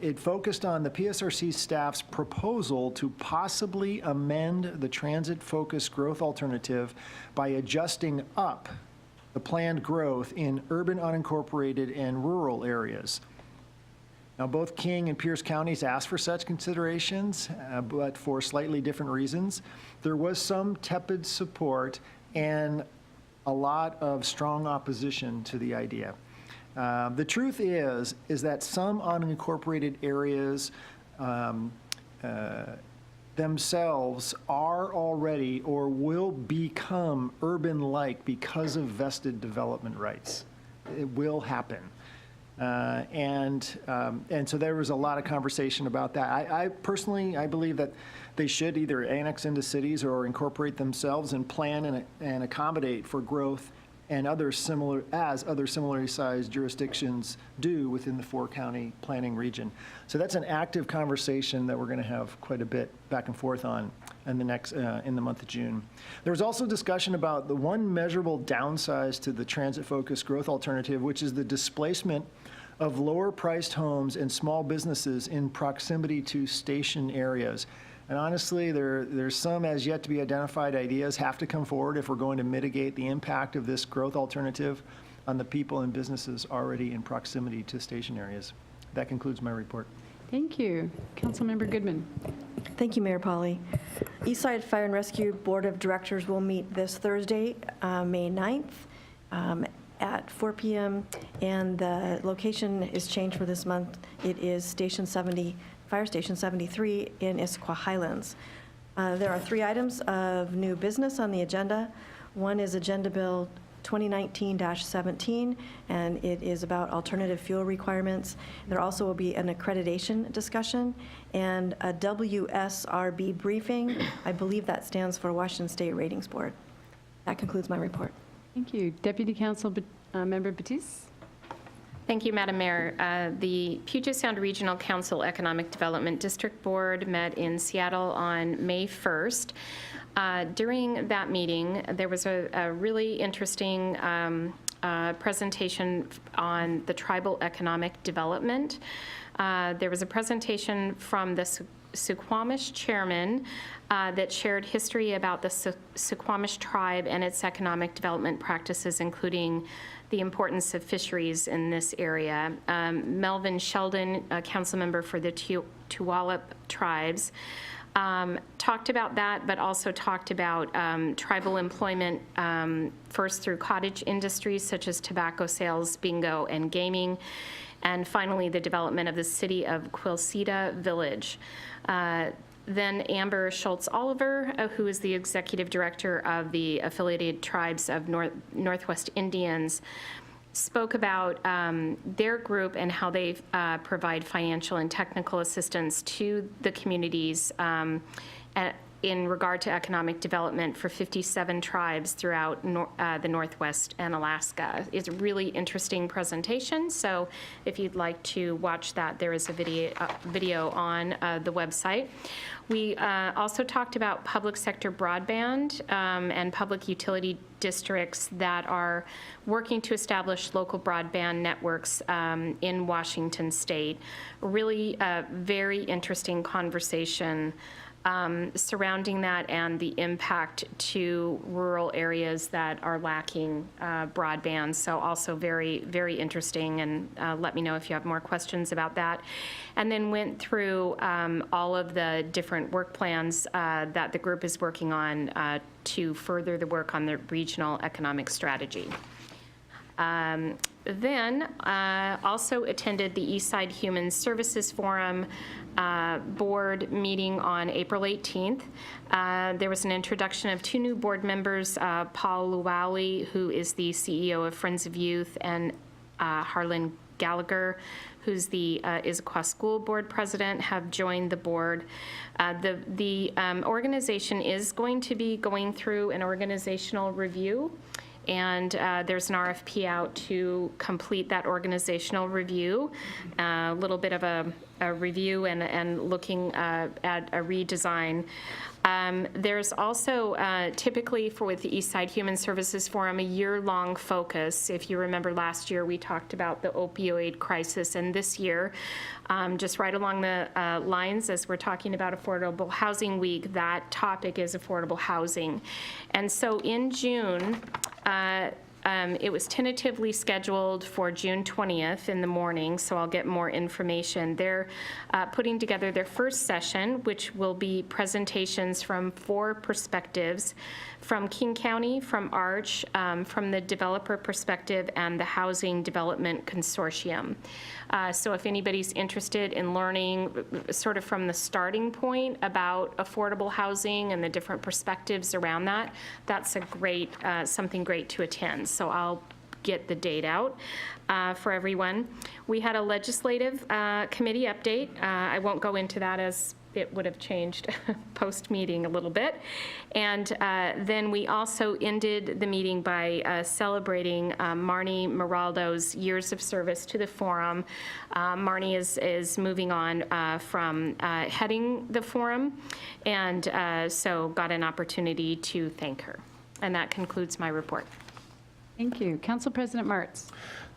It focused on the PSRC staff's proposal to possibly amend the transit-focused growth alternative by adjusting up the planned growth in urban, unincorporated, and rural areas. Now, both King and Pierce counties asked for such considerations, but for slightly different reasons. There was some tepid support and a lot of strong opposition to the idea. The truth is that some unincorporated areas themselves are already or will become urban-like because of vested development rights. It will happen. And so there was a lot of conversation about that. I personally believe that they should either annex into cities or incorporate themselves and plan and accommodate for growth and other similarly sized jurisdictions do within the 4-county planning region. So that's an active conversation that we're going to have quite a bit back and forth on in the month of June. There was also discussion about the one measurable downside to the transit-focused growth alternative, which is the displacement of lower-priced homes and small businesses in proximity to station areas. And honestly, there's some as yet to be identified ideas have to come forward if we're going to mitigate the impact of this growth alternative on the people and businesses already in proximity to station areas. That concludes my report. Thank you. Councilmember Goodman. Thank you, Mayor Pauly. Eastside Fire and Rescue Board of Directors will meet this Thursday, May 9th at 4 p.m. And the location is changed for this month. It is Fire Station 73 in Issaquah Highlands. There are 3 items of new business on the agenda. One is Agenda Bill 2019-17, and it is about alternative fuel requirements. There also will be an accreditation discussion and a WSRB briefing. I believe that stands for Washington State Ratings Board. That concludes my report. Thank you. Deputy Council Member Batiste. Thank you, Madam Mayor. The Puget Sound Regional Council Economic Development District Board met in Seattle on May 1st. During that meeting, there was a really interesting presentation on the tribal economic development. There was a presentation from the Suquamish chairman that shared history about the Suquamish tribe and its economic development practices, including the importance of fisheries in this area. Melvin Sheldon, a council member for the Tuwalip tribes, talked about that, but also talked about tribal employment, first through cottage industries such as tobacco sales, bingo, and gaming, and finally the development of the city of Quilceda Village. Then Amber Schultz-Oliver, who is the executive director of the affiliated tribes of Northwest Indians, spoke about their group and how they provide financial and technical assistance to the communities in regard to economic development for 57 tribes throughout the Northwest and Alaska. It's a really interesting presentation, so if you'd like to watch that, there is a video on the website. We also talked about public sector broadband and public utility districts that are working to establish local broadband networks in Washington State. Really very interesting conversation surrounding that and the impact to rural areas that are lacking broadband. So also very, very interesting, and let me know if you have more questions about that. And then went through all of the different work plans that the group is working on to further the work on the regional economic strategy. Then also attended the Eastside Human Services Forum board meeting on April 18th. There was an introduction of 2 new board members, Paul Luwali, who is the CEO of Friends of Youth, and Harlan Gallagher, who's the Issaquah School Board President, have joined the board. The organization is going to be going through an organizational review, and there's an RFP out to complete that organizational review, a little bit of a review and looking at a redesign. There's also typically with the Eastside Human Services Forum, a year-long focus. If you remember last year, we talked about the opioid crisis, and this year, just right along the lines as we're talking about Affordable Housing Week, that topic is affordable housing. And so in June, it was tentatively scheduled for June 20th in the morning, so I'll get more information. They're putting together their first session, which will be presentations from 4 perspectives, from King County, from Arch, from the developer perspective, and the Housing Development Consortium. So if anybody's interested in learning sort of from the starting point about affordable housing and the different perspectives around that, that's a great, something great to attend. So I'll get the date out for everyone. We had a legislative committee update. I won't go into that as it would have changed post-meeting a little bit. And then we also ended the meeting by celebrating Marnie Maraldo's years of service to the forum. Marnie is moving on from heading the forum, and so got an opportunity to thank her. And that concludes my report. Thank you. Council President Martz.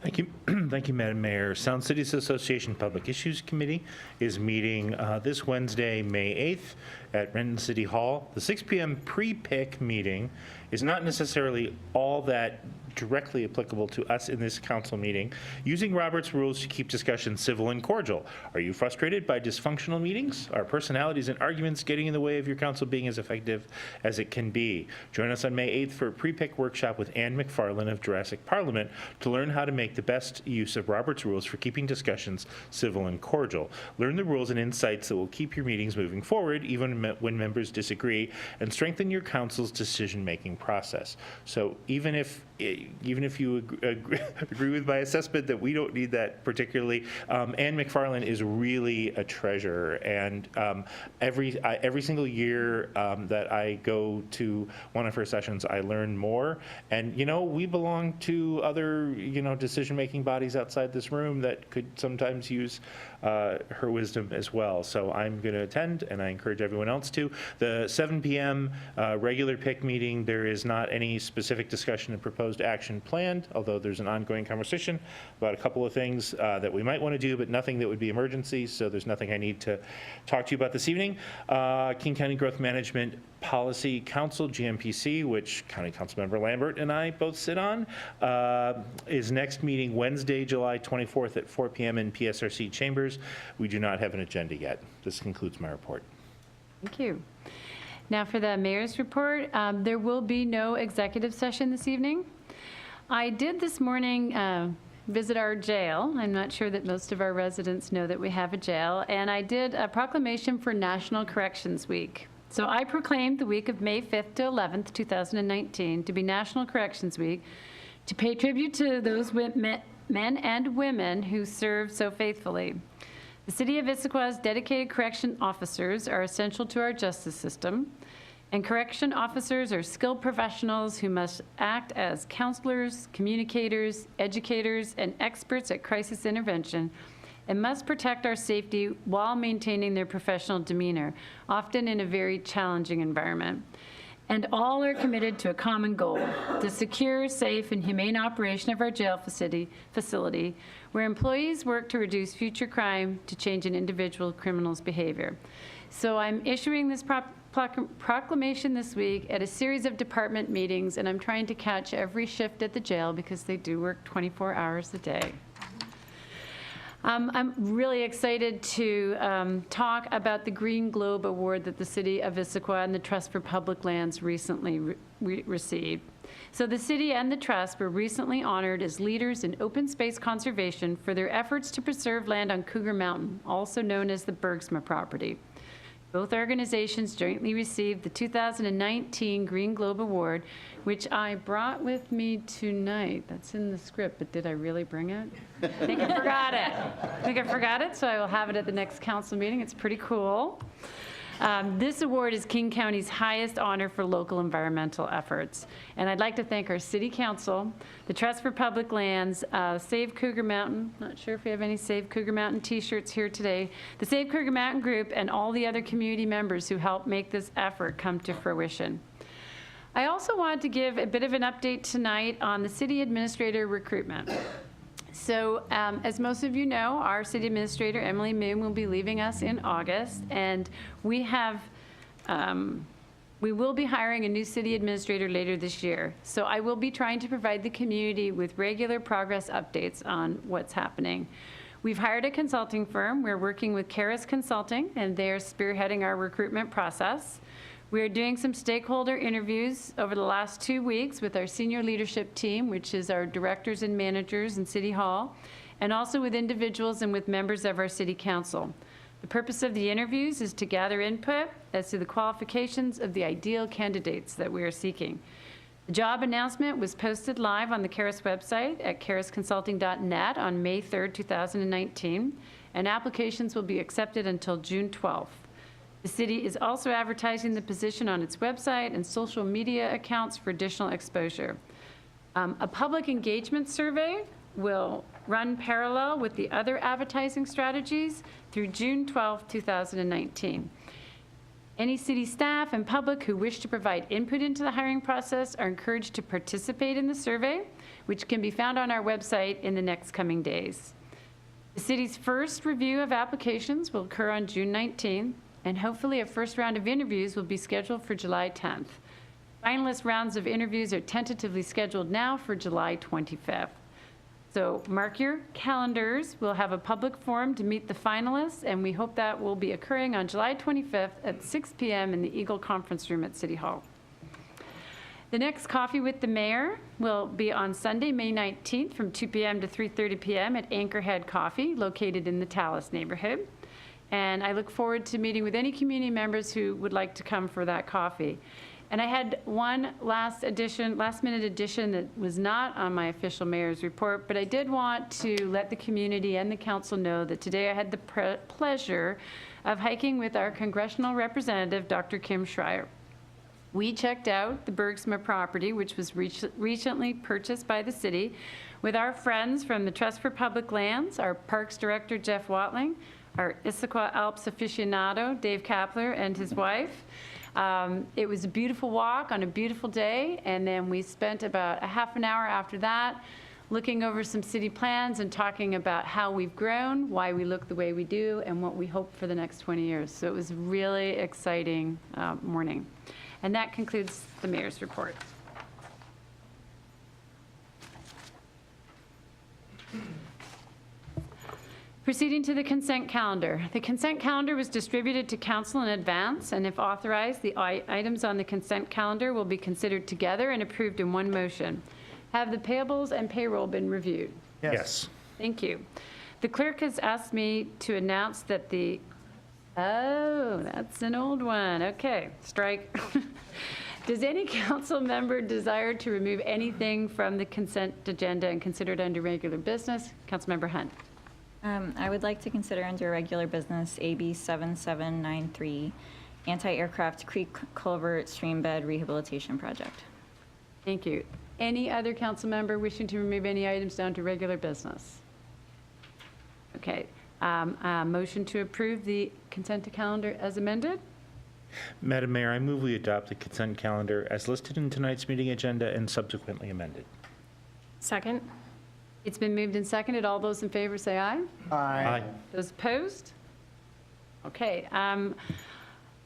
Thank you. Thank you, Madam Mayor. Sound Cities Association Public Issues Committee is meeting this Wednesday, May 8th at Renton City Hall. The 6 p.m. pre-pick meeting is not necessarily all that directly applicable to us in this council meeting, using Robert's rules to keep discussion civil and cordial. Are you frustrated by dysfunctional meetings? Are personalities and arguments getting in the way of your council being as effective as it can be? Join us on May 8th for a pre-pick workshop with Ann McFarlane of Jurassic Parliament to learn how to make the best use of Robert's rules for keeping discussions civil and cordial. Learn the rules and insights that will keep your meetings moving forward even when members disagree, and strengthen your council's decision-making process. So even if you agree with my assessment that we don't need that particularly, Ann McFarlane is really a treasure. And every single year that I go to one of her sessions, I learn more. And, we belong to other, decision-making bodies outside this room that could sometimes use her wisdom as well. So I'm going to attend, and I encourage everyone else to. The 7 p.m. Regular PIC meeting, there is not any specific discussion and proposed action planned, although there's an ongoing conversation about a couple of things that we might want to do, but nothing that would be emergencies, so there's nothing I need to talk to you about this evening. King County Growth Management Policy Council, GMPC, which County Councilmember Lambert and I both sit on, is next meeting Wednesday, July 24th at 4 p.m. in PSRC chambers. We do not have an agenda yet. This concludes my report. Thank you. Now for the mayor's report, there will be no executive session this evening. I did this morning visit our jail. I'm not sure that most of our residents know that we have a jail, and I did a proclamation for National Corrections Week. So I proclaimed the week of May 5th to 11th, 2019 to be National Corrections Week to pay tribute to those men and women who serve so faithfully. The City of Issaquah's dedicated correction officers are essential to our justice system, and correction officers are skilled professionals who must act as counselors, communicators, educators, and experts at crisis intervention, and must protect our safety while maintaining their professional demeanor, often in a very challenging environment. And all are committed to a common goal, the secure, safe, and humane operation of our jail facility, where employees work to reduce future crime to change an individual criminal's behavior. So I'm issuing this proclamation this week at a series of department meetings, and I'm trying to catch every shift at the jail because they do work 24 hours a day. I'm really excited to talk about the Green Globe Award that the City of Issaquah and the Trust for Public Lands recently received. So the city and the trust were recently honored as leaders in open space conservation for their efforts to preserve land on Cougar Mountain, also known as the Bergsma property. Both organizations jointly received the 2019 Green Globe Award, which I brought with me tonight. That's in the script, but did I really bring it? I think I forgot it, so I will have it at the next council meeting. It's pretty cool. This award is King County's highest honor for local environmental efforts. And I'd like to thank our City Council, the Trust for Public Lands, Save Cougar Mountain, not sure if we have any Save Cougar Mountain t-shirts here today, the Save Cougar Mountain Group, and all the other community members who helped make this effort come to fruition. I also wanted to give a bit of an update tonight on the city administrator recruitment. So as most of you know, our city administrator, Emily Moon, will be leaving us in August, and we will be hiring a new city administrator later this year. So I will be trying to provide the community with regular progress updates on what's happening. We've hired a consulting firm. We're working with Karis Consulting, and they're spearheading our recruitment process. We are doing some stakeholder interviews over the last 2 weeks with our senior leadership team, which is our directors and managers in City Hall, and also with individuals and with members of our City Council. The purpose of the interviews is to gather input as to the qualifications of the ideal candidates that we are seeking. The job announcement was posted live on the Karis website at karisconsulting.net on May 3rd, 2019, and applications will be accepted until June 12th. The city is also advertising the position on its website and social media accounts for additional exposure. A public engagement survey will run parallel with the other advertising strategies through June 12, 2019. Any city staff and public who wish to provide input into the hiring process are encouraged to participate in the survey, which can be found on our website in the next coming days. The city's first review of applications will occur on June 19th, and hopefully a first round of interviews will be scheduled for July 10th. Finalist rounds of interviews are tentatively scheduled now for July 25th. So mark your calendars. We'll have a public forum to meet the finalists, and we hope that will be occurring on July 25th at 6 p.m. in the Eagle Conference Room at City Hall. The next Coffee with the Mayor will be on Sunday, May 19th from 2 p.m. to 3:30 p.m. at Anchorhead Coffee, located in the Tallis neighborhood. And I look forward to meeting with any community members who would like to come for that coffee. And I had one last-minute addition that was not on my official mayor's report, but I did want to let the community and the council know that today I had the pleasure of hiking with our congressional representative, Dr. Kim Schreier. We checked out the Bergsma property, which was recently purchased by the city, with our friends from the Trust for Public Lands, our Parks Director, Jeff Watling, our Issaquah Alps aficionado, Dave Kapler, and his wife. It was a beautiful walk on a beautiful day, and then we spent about a half an hour after that looking over some city plans and talking about how we've grown, why we look the way we do, and what we hope for the next 20 years. So it was a really exciting morning. And that concludes the mayor's report. Proceeding to the consent calendar. The consent calendar was distributed to council in advance, and if authorized, the items on the consent calendar will be considered together and approved in one motion. Have the payables and payroll been reviewed? Yes. Thank you. The clerk has asked me to announce that the, oh, that's an old one. Okay, strike. Does any council member desire to remove anything from the consent agenda and consider it under regular business? Councilmember Hunt. I would like to consider under regular business AB 7793, Anti-Aircraft Creek Culvert Streambed Rehabilitation Project. Thank you. Any other council member wishing to remove any items down to regular business? Okay. Motion to approve the consent calendar as amended? Madam Mayor, I move we adopt the consent calendar as listed in tonight's meeting agenda and subsequently amended. Second. It's been moved and seconded. All those in favor say aye. Aye. Those opposed? Okay.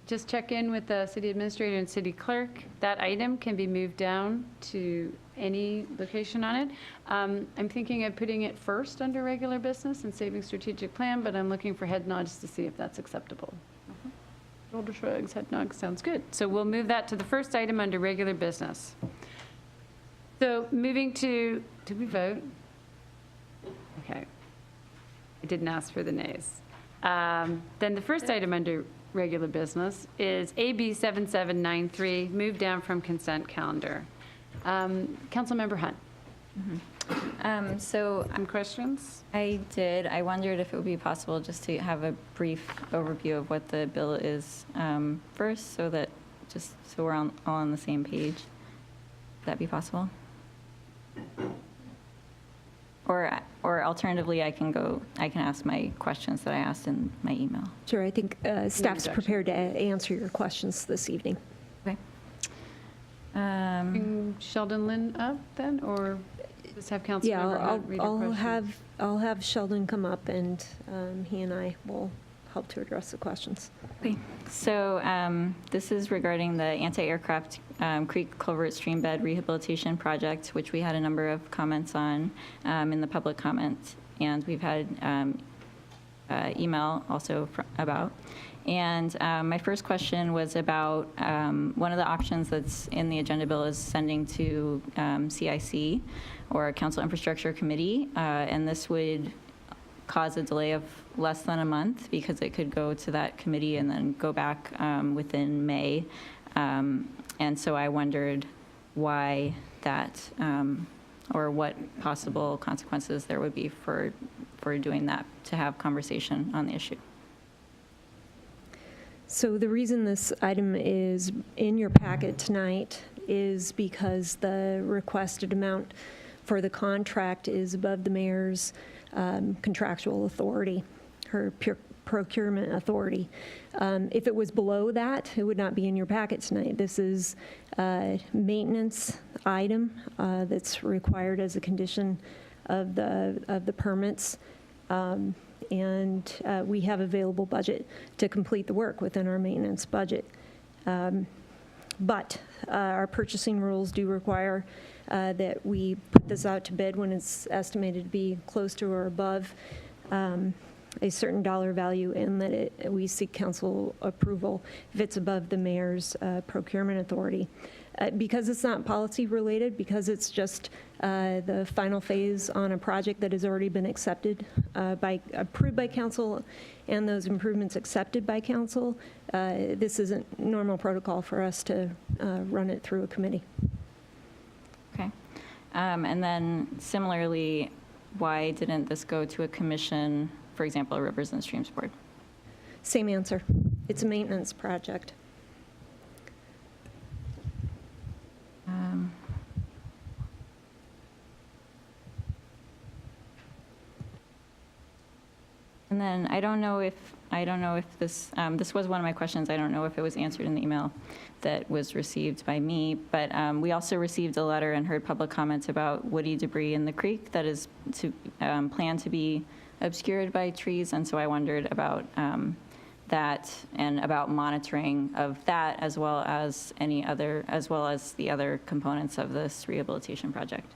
just check in with the city administrator and city clerk. That item can be moved down to any location on it. I'm thinking of putting it first under regular business and saving strategic plan, but I'm looking for head nods to see if that's acceptable. Shoulder shrugs, head nods, sounds good. So we'll move that to the first item under regular business. So moving to, did we vote? Okay. I didn't ask for the nays. Then the first item under regular business is AB 7793, moved down from consent calendar. Councilmember Hunt. So Some questions? I did. I wondered if it would be possible just to have a brief overview of what the bill is first, so that just so we're all on the same page. Would that be possible? Or alternatively, I can ask my questions that I asked in my email. Sure, I think staff's prepared to answer your questions this evening. Okay. Bring Sheldon Lynn up then, or just have Councilmember Hunt read your question? I'll have Sheldon come up, and he and I will help to address the questions. Okay, so this is regarding the anti-aircraft creek culvert streambed rehabilitation project, which we had a number of comments on in the public comment, and we've had email also about. And my first question was about one of the options that's in the agenda bill is sending to CIC, or Council Infrastructure Committee, and this would cause a delay of less than a month because it could go to that committee and then go back within May. And so I wondered why that, or what possible consequences there would be for doing that, to have conversation on the issue. So the reason this item is in your packet tonight is because the requested amount for the contract is above the mayor's contractual authority, her procurement authority. If it was below that, it would not be in your packet tonight. This is a maintenance item that's required as a condition of the permits. And we have available budget to complete the work within our maintenance budget. But our purchasing rules do require that we put this out to bid when it's estimated to be close to or above a certain dollar value, and that we seek council approval if it's above the mayor's procurement authority. Because it's not policy related, because it's just the final phase on a project that has already been approved by council, and those improvements accepted by council, this isn't normal protocol for us to run it through a committee. Okay. And then similarly, why didn't this go to a commission, for example, a Rivers and Streams Board? Same answer. It's a maintenance project. And then I don't know if this was one of my questions. I don't know if it was answered in the email that was received by me, but we also received a letter and heard public comments about woody debris in the creek that is planned to be obscured by trees, and so I wondered about that and about monitoring of that, as well as the other components of this rehabilitation project.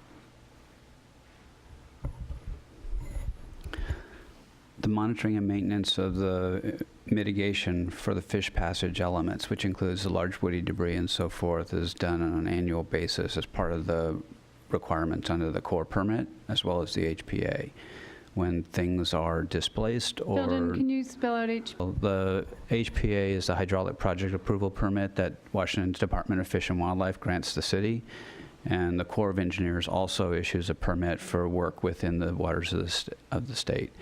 The monitoring and maintenance of the mitigation for the fish passage elements, which includes the large woody debris and so forth, is done on an annual basis as part of the requirements under the core permit, as well as the HPA. When things are displaced or... Sheldon, can you spell out HPA? The HPA is the hydraulic project approval permit that Washington's Department of Fish and Wildlife grants the city. And the Corps of Engineers also issues a permit for work within the waters of the state.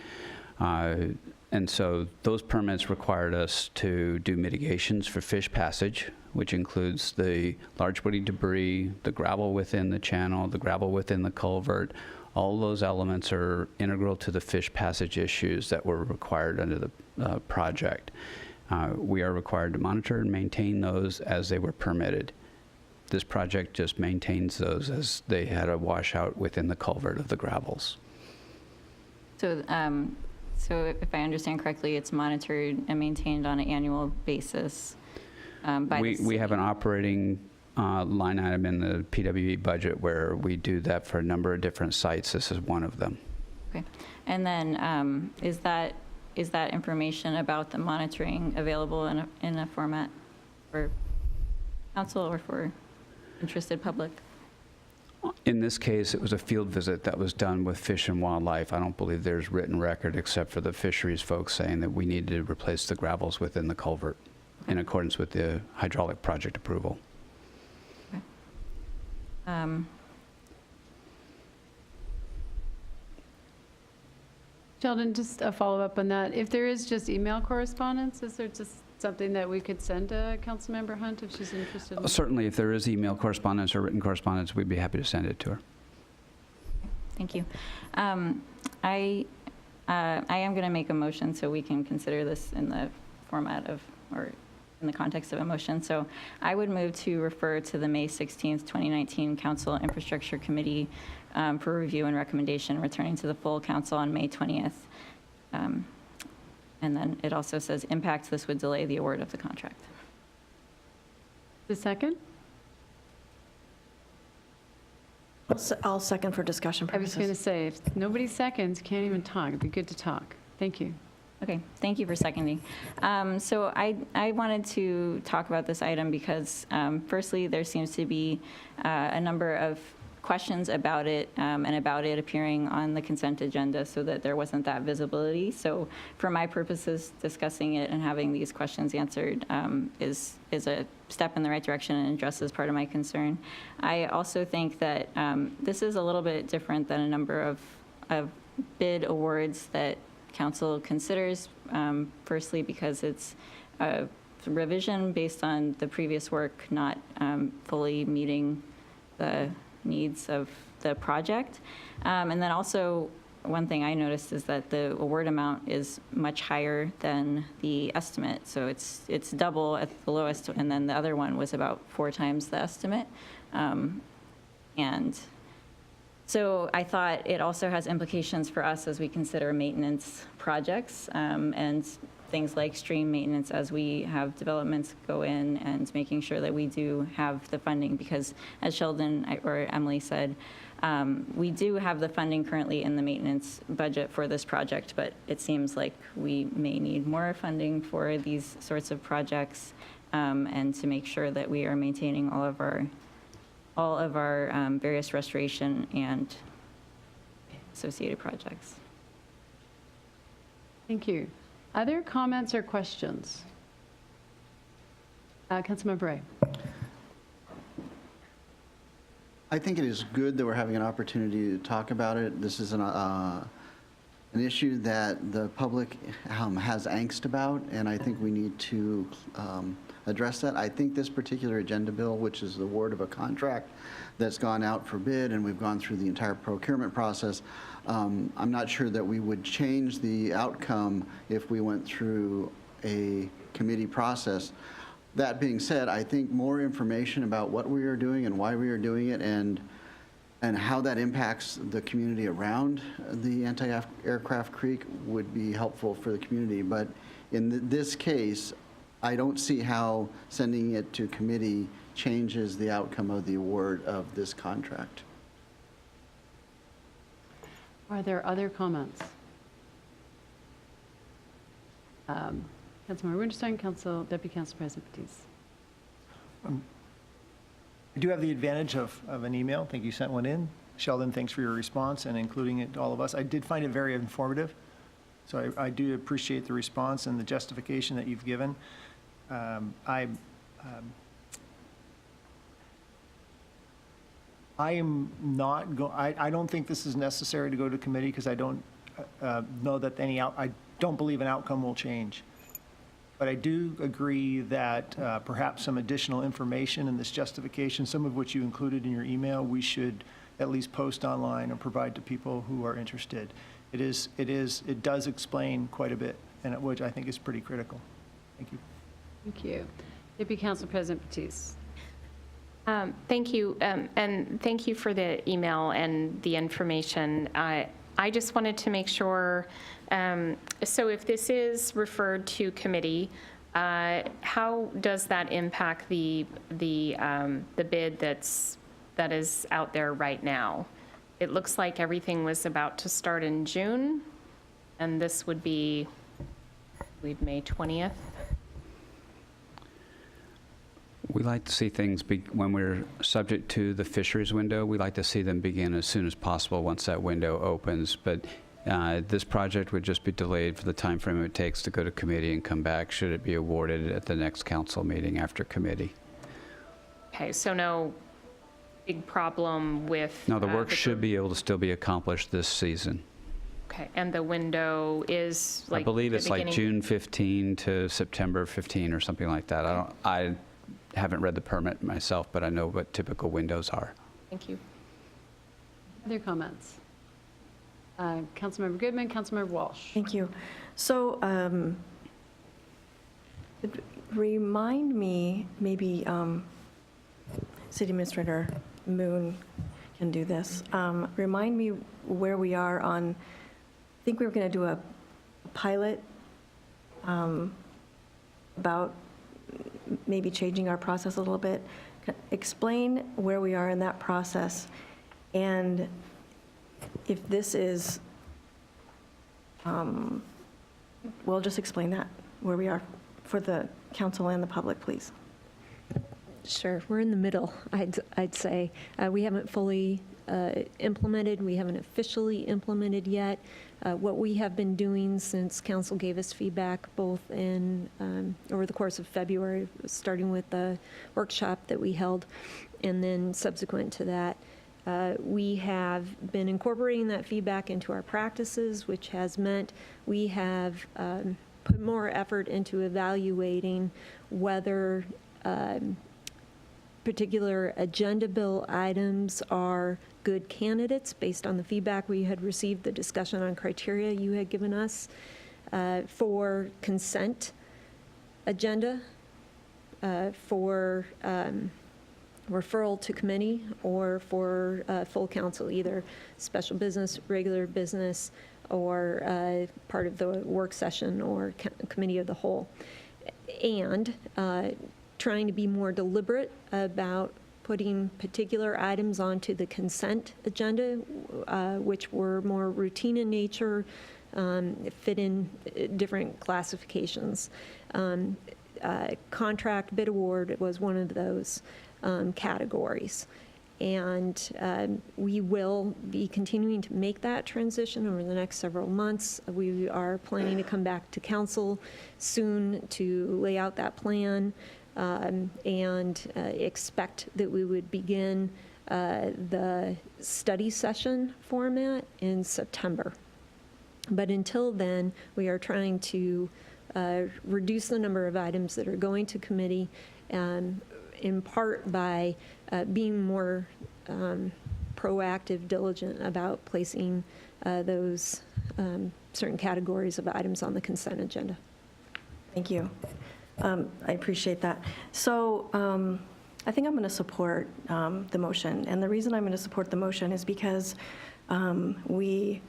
And so those permits required us to do mitigations for fish passage, which includes the large woody debris, the gravel within the channel, the gravel within the culvert. All those elements are integral to the fish passage issues that were required under the project. We are required to monitor and maintain those as they were permitted. This project just maintains those as they had a washout within the culvert of the gravels. So if I understand correctly, it's monitored and maintained on an annual basis. by the We have an operating line item in the PWE budget where we do that for a number of different sites. This is one of them. Okay. And then is that information about the monitoring available in a format for council or for interested public? In this case, it was a field visit that was done with Fish and Wildlife. I don't believe there's written record except for the fisheries folks saying that we needed to replace the gravels within the culvert in accordance with the hydraulic project approval. Okay. Sheldon, just a follow-up on that. If there is just email correspondence, is there just something that we could send to Councilmember Hunt if she's interested in? Certainly, if there is email correspondence or written correspondence, we'd be happy to send it to her. Thank you. I am going to make a motion so we can consider this in the format of, or in the context of a motion. So I would move to refer to the May 16th, 2019 Council Infrastructure Committee for review and recommendation, returning to the full council on May 20th. And then it also says impact. This would delay the award of the contract. The second? I'll second for discussion I was purposes. going to say, if nobody seconds, can't even talk. It'd be good to talk. Thank you. Okay, thank you for seconding. So I wanted to talk about this item because firstly, there seems to be a number of questions about it and about it appearing on the consent agenda so that there wasn't that visibility. So for my purposes, discussing it and having these questions answered is a step in the right direction and addresses part of my concern. I also think that this is a little bit different than a number of bid awards that council considers, firstly because it's a revision based on the previous work not fully meeting the needs of the project. And then also, one thing I noticed is that the award amount is much higher than the estimate. So it's double at the lowest, and then the other one was about 4 times the estimate. And so I thought it also has implications for us as we consider maintenance projects and things like stream maintenance as we have developments go in and making sure that we do have the funding, because as Sheldon or Emily said, we do have the funding currently in the maintenance budget for this project, but it seems like we may need more funding for these sorts of projects and to make sure that we are maintaining all of our various restoration and associated projects. Thank you. Other comments or questions? Councilmember Ray. I think it is good that we're having an opportunity to talk about it. This is an issue that the public has angst about, and I think we need to address that. I think this particular agenda bill, which is the award of a contract that's gone out for bid, and we've gone through the entire procurement process, I'm not sure that we would change the outcome if we went through a committee process. That being said, I think more information about what we are doing and why we are doing it and how that impacts the community around the anti-aircraft creek would be helpful for the community. But in this case, I don't see how sending it to committee changes the outcome of the award of this contract. Are there other comments? Councilmember Winterstein, Deputy Council President Batiste. I do have the advantage of an email. I think you sent one in. Sheldon, thanks for your response and including it to all of us. I did find it very informative, so I do appreciate the response and the justification that you've given. I am not I don't think this is necessary to go to committee because I don't know that I don't believe an outcome will change. But I do agree that perhaps some additional information in this justification, some of which you included in your email, we should at least post online or provide to people who are interested. It does explain quite a bit, and which I think is pretty critical. Thank you. Thank you. Deputy Council President Batiste. Thank you, and thank you for the email and the information. I just wanted to make sure, so if this is referred to committee, How does that impact the bid that is out there right now? It looks like everything was about to start in June, and this would be, I believe, May 20th. We like to see things, when we're subject to the fisheries window, we like to see them begin as soon as possible once that window opens. But this project would just be delayed for the time frame it takes to go to committee and come back, should it be awarded at the next council meeting after committee. Okay, so no big problem with... No, the work should be able to still be accomplished this season. Okay, and the window is like... I believe the it's like beginning- June 15 to September 15 or something like that. I haven't read the permit myself, but I know what typical windows are. Thank you. Other comments? Councilmember Goodman, Councilmember Walsh. Thank you. So remind me, maybe City Administrator Moon can do this. Remind me where we are on, I think we were going to do a pilot about maybe changing our process a little bit. Explain where we are in that process, and if this is, well, just explain that, where we are for the council and the public, please. Sure, we're in the middle, I'd say. We haven't fully implemented, we haven't officially implemented yet. What we have been doing since council gave us feedback both in, over the course of February, starting with the workshop that we held, and then subsequent to that, we have been incorporating that feedback into our practices, which has meant we have put more effort into evaluating whether particular agenda bill items are good candidates based on the feedback we had received, the discussion on criteria you had given us for consent agenda, for referral to committee, or for full council, either special business, regular business, or part of the work session or committee of the whole. And trying to be more deliberate about putting particular items onto the consent agenda, which were more routine in nature, fit in different classifications. Contract bid award was one of those categories. And we will be continuing to make that transition over the next several months. We are planning to come back to council soon to lay out that plan, and expect that we would begin the study session format in September. But until then, we are trying to reduce the number of items that are going to committee, in part by being more proactive, diligent about placing those certain categories of items on the consent agenda. Thank you. I appreciate that. So I think I'm going to support the motion. And the reason I'm going to support the motion is because we,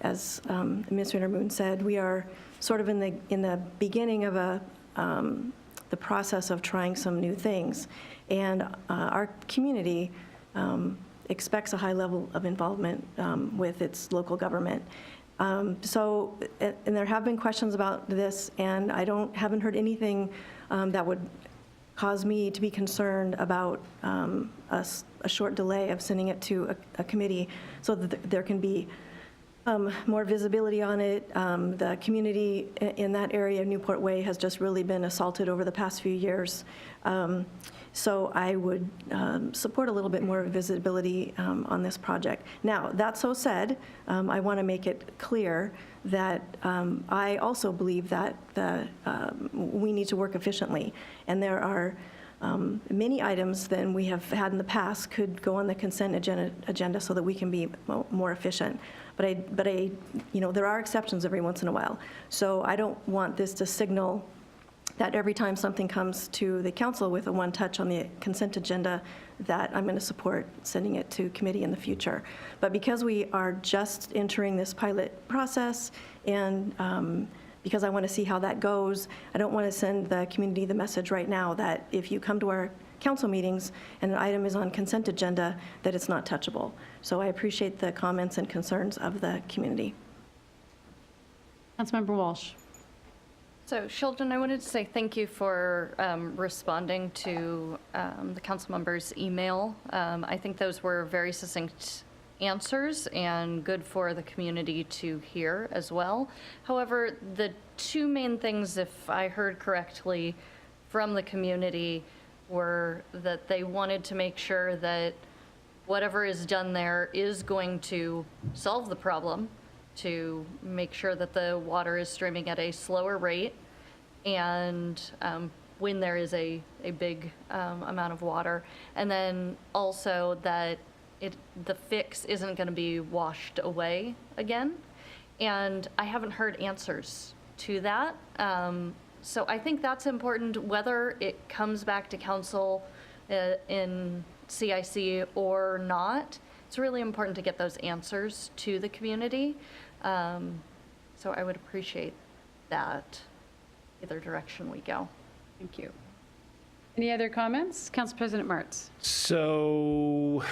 as Administrator Moon said, we are sort of in the beginning of the process of trying some new things. And our community expects a high level of involvement with its local government. And there have been questions about this, and I haven't heard anything that would cause me to be concerned about a short delay of sending it to a committee so that there can be more visibility on it. The community in that area of Newport Way has just really been assaulted over the past few years. So I would support a little bit more visibility on this project. Now, that so said, I want to make it clear that I also believe that we need to work efficiently. And there are many items than we have had in the past could go on the consent agenda so that we can be more efficient. But there are exceptions every once in a while. So I don't want this to signal that every time something comes to the council with a one touch on the consent agenda, that I'm going to support sending it to committee in the future. But because we are just entering this pilot process and because I want to see how that goes. I don't want to send the community the message right now that if you come to our council meetings and an item is on consent agenda, that it's not touchable. So I appreciate the comments and concerns of the community. Councilmember Walsh. So Sheldon, I wanted to say thank you for responding to the council member's email. I think those were very succinct answers and good for the community to hear as well. However, the two main things, if I heard correctly from the community, were that they wanted to make sure that whatever is done there is going to solve the problem, to make sure that the water is streaming at a slower rate, and when there is a big amount of water, and then also that the fix isn't going to be washed away again. And I haven't heard answers to that. So I think that's important, whether it comes back to council in CIC or not. It's really important to get those answers to the community. So I would appreciate that, either direction we go. Thank you. Any other comments? Council President Martz. So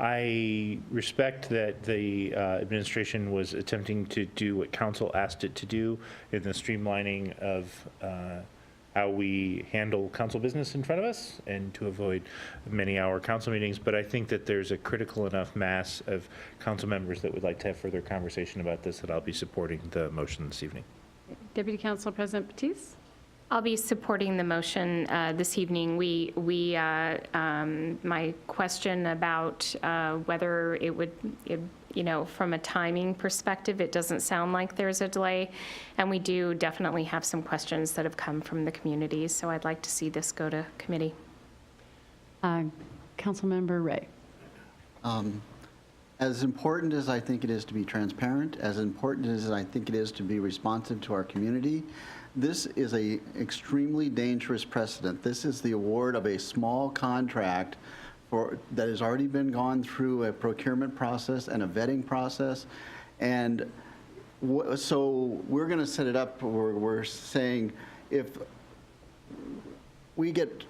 I respect that the administration was attempting to do what council asked it to do in the streamlining of how we handle council business in front of us and to avoid many-hour council meetings. But I think that there's a critical enough mass of council members that would like to have further conversation about this that I'll be supporting the motion this evening. Deputy Council President Batiste. I'll be supporting the motion this evening. My question about whether it would, from a timing perspective, it doesn't sound like there's a delay. And we do definitely have some questions that have come from the community. So I'd like to see this go to committee. Councilmember Ray. As important as I think it is to be transparent, as important as I think it is to be responsive to our community, this is an extremely dangerous precedent. This is the award of a small contract that has already been gone through a procurement process and a vetting process. And so we're going to set it up where we're saying if we get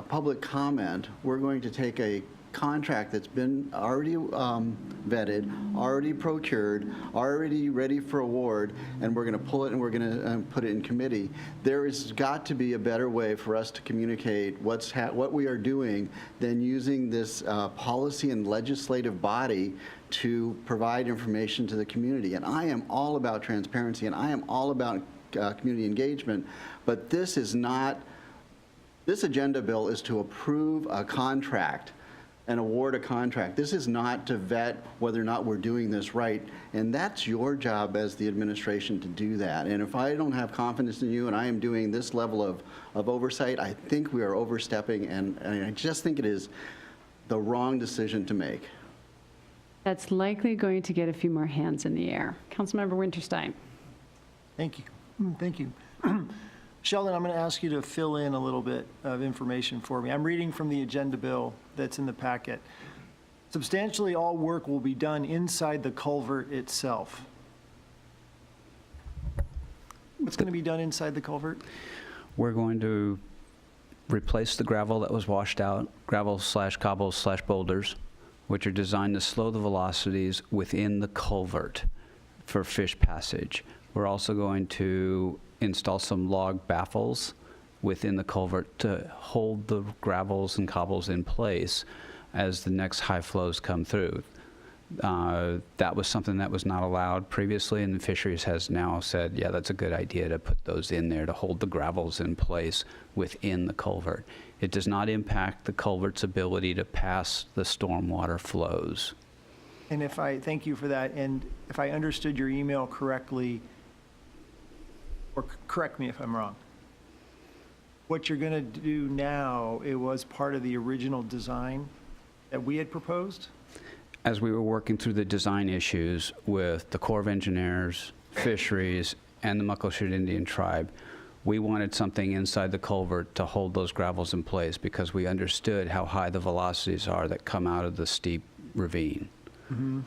public comment, we're going to take a contract that's been already vetted, already procured, already ready for award, and we're going to pull it and we're going to put it in committee. There has got to be a better way for us to communicate what we are doing than using this policy and legislative body to provide information to the community. And I am all about transparency and I am all about community engagement, but this is not, this agenda bill is to approve a contract and award a contract. This is not to vet whether or not we're doing this right, and that's your job as the administration to do that. And if I don't have confidence in you and I am doing this level of oversight, I think we are overstepping, and I just think it is the wrong decision to make. That's likely going to get a few more hands in the air. Councilmember Winterstein. Thank you. Thank you. Sheldon, I'm going to ask you to fill in a little bit of information for me. I'm reading from the agenda bill that's in the packet. Substantially all work will be done inside the culvert itself. What's going to be done inside the culvert? We're going to replace the gravel that was washed out, gravel/cobbles/boulders, which are designed to slow the velocities within the culvert for fish passage. We're also going to install some log baffles within the culvert to hold the gravels and cobbles in place as the next high flows come through. That was something that was not allowed previously, and the fisheries has now said, yeah, that's a good idea to put those in there to hold the gravels in place within the culvert. It does not impact the culvert's ability to pass the stormwater flows. And thank you for that, and if I understood your email correctly, or correct me if I'm wrong, what you're going to do now, it was part of the original design that we had proposed? As we were working through the design issues with the Corps of Engineers, Fisheries, and the Muckleshoot Indian Tribe, we wanted something inside the culvert to hold those gravels in place because we understood how high the velocities are that come out of the steep ravine. Mm-hmm.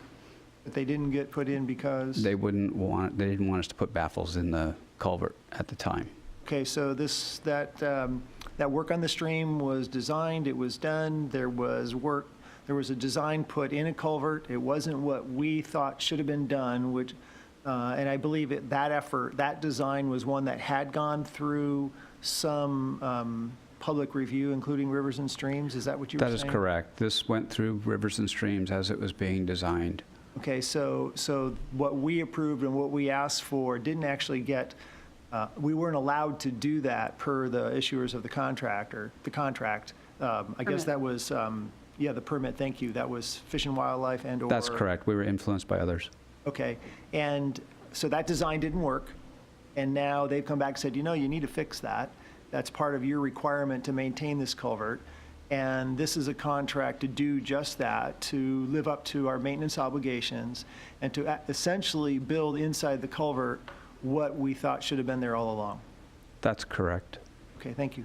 That they didn't get put in because? They didn't want us to put baffles in the culvert at the time. Okay, so that work on the stream was designed, it was done, there was a design put in a culvert. It wasn't what we thought should have been done, and I believe that design was one that had gone through some public review, including Rivers and Streams. Is that what you were saying? That is correct. This went through Rivers and Streams as it was being designed. Okay, so what we approved and what we asked for didn't actually get, we weren't allowed to do that per the issuers of the contract. I guess that was, the permit, thank you. That was Fish and Wildlife and/or. That's correct. We were influenced by others. Okay, and so that design didn't work, and now they've come back and said, you need to fix that. That's part of your requirement to maintain this culvert. And this is a contract to do just that, to live up to our maintenance obligations and to essentially build inside the culvert what we thought should have been there all along. That's correct. Okay, thank you.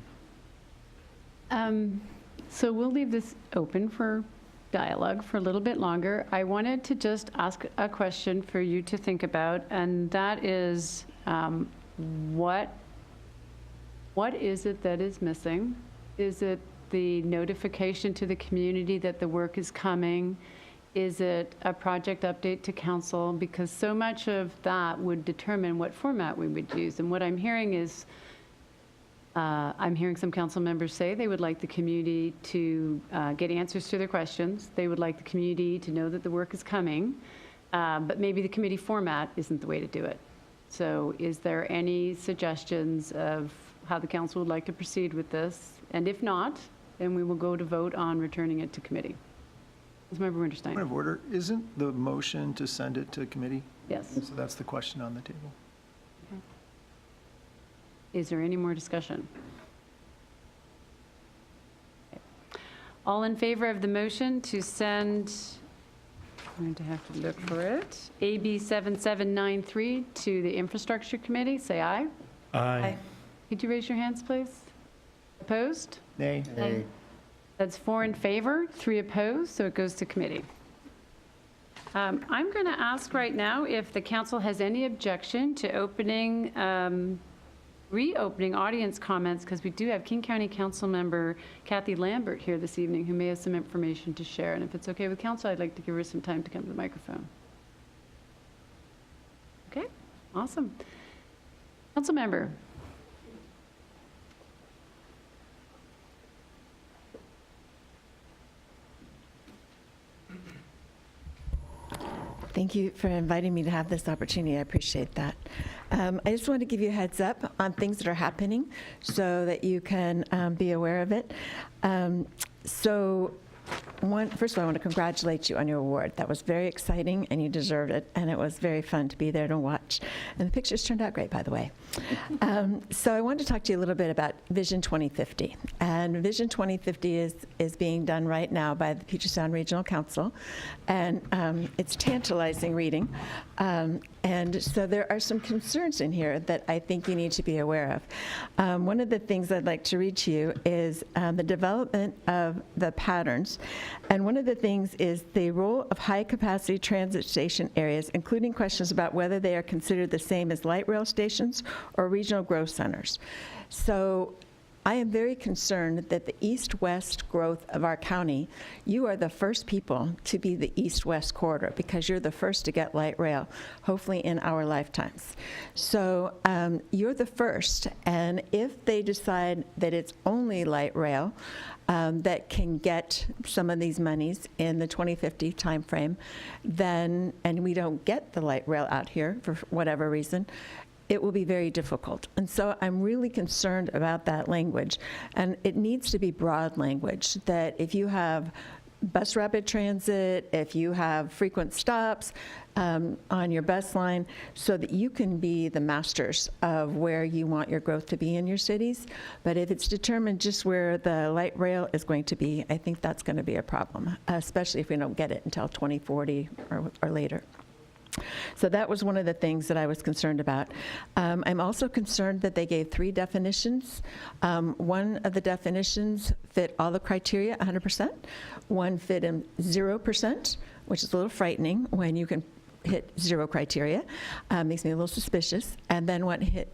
So we'll leave this open for dialogue for a little bit longer. I wanted to just ask a question for you to think about, and that is, what is it that is missing? Is it the notification to the community that the work is coming? Is it a project update to council? Because so much of that would determine what format we would use. And what I'm hearing is, I'm hearing some council members say they would like the community to get answers to their questions. They would like the community to know that the work is coming, but maybe the committee format isn't the way to do it. So is there any suggestions of how the council would like to proceed with this? And if not, then we will go to vote on returning it to committee. Councilmember Winterstein. Point of order, isn't the motion to send it to committee? Yes. So that's the question on the table. Is there any more discussion? Okay. All in favor of the motion to send, I'm going to have to look for it, AB 7793 to the Infrastructure Committee, say aye. Aye. Could you raise your hands, please? Opposed? Nay. Nay. That's 4 in favor, 3 opposed, so it goes to committee. I'm going to ask right now if the council has any objection to reopening audience comments, because we do have King County Council Member Kathy Lambert here this evening, who may have some information to share. And if it's okay with council, I'd like to give her some time to come to the microphone. Okay, awesome. Council Member. Thank you for inviting me to have this opportunity. I appreciate that. I just want to give you a heads up on things that are happening so that you can be aware of it. First of all, I want to congratulate you on your award. That was very exciting, and you deserved it, and it was very fun to be there to watch. And the pictures turned out great, by the way. So I wanted to talk to you a little bit about Vision 2050. And Vision 2050 is being done right now by the Puget Sound Regional Council, and it's tantalizing reading. And so there are some concerns in here that I think you need to be aware of. One of the things I'd like to read to you is the development of the patterns. And one of the things is the role of high-capacity transit station areas, including questions about whether they are considered the same as light rail stations or regional growth centers. So I am very concerned that the east-west growth of our county, you are the first people to be the east-west corridor because you're the first to get light rail, hopefully in our lifetimes. So you're the first, and if they decide that it's only light rail that can get some of these monies in the 2050 timeframe, then, and we don't get the light rail out here for whatever reason, it will be very difficult. And so I'm really concerned about that language. And it needs to be broad language, that if you have bus rapid transit, if you have frequent stops on your bus line, so that you can be the masters of where you want your growth to be in your cities. But if it's determined just where the light rail is going to be, I think that's going to be a problem, especially if we don't get it until 2040 or later. So that was one of the things that I was concerned about. I'm also concerned that they gave 3 definitions. One of the definitions fit all the criteria 100%. One fit in 0%, which is a little frightening when you can hit 0 criteria. Makes me a little suspicious. And then one hit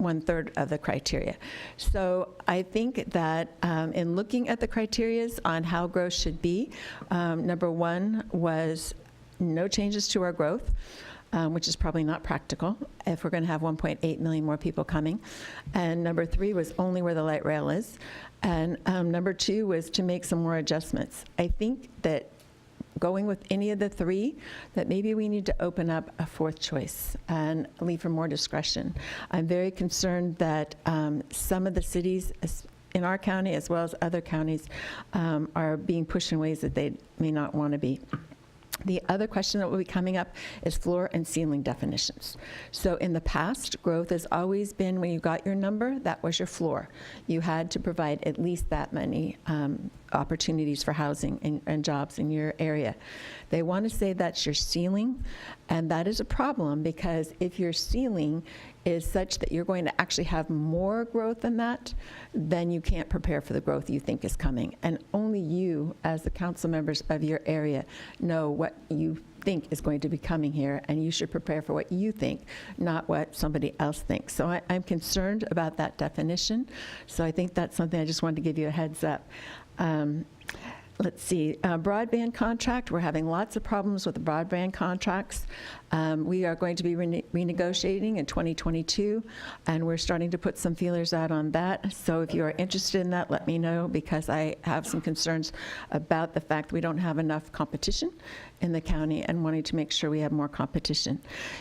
1/3 of the criteria. So I think that in looking at the criterias on how growth should be, number 1 was no changes to our growth, which is probably not practical if we're going to have 1.8 million more people coming. And number 3 was only where the light rail is. And number 2 was to make some more adjustments. I think that going with any of the 3, that maybe we need to open up a 4th choice and leave for more discretion. I'm very concerned that some of the cities in our county, as well as other counties, are being pushed in ways that they may not want to be. The other question that will be coming up is floor and ceiling definitions. So in the past, growth has always been when you got your number, that was your floor. You had to provide at least that many opportunities for housing and jobs in your area. They want to say that's your ceiling, and that is a problem because if your ceiling is such that you're going to actually have more growth than that, then you can't prepare for the growth you think is coming. And only you, as the council members of your area, know what you think is going to be coming here, and you should prepare for what you think, not what somebody else thinks. So I'm concerned about that definition. So I think that's something I just wanted to give you a heads up. Let's see, broadband contract, we're having lots of problems with the broadband contracts. We are going to be renegotiating in 2022, and we're starting to put some feelers out on that. So if you are interested in that, let me know, because I have some concerns about the fact we don't have enough competition in the county and wanting to make sure we have more competition.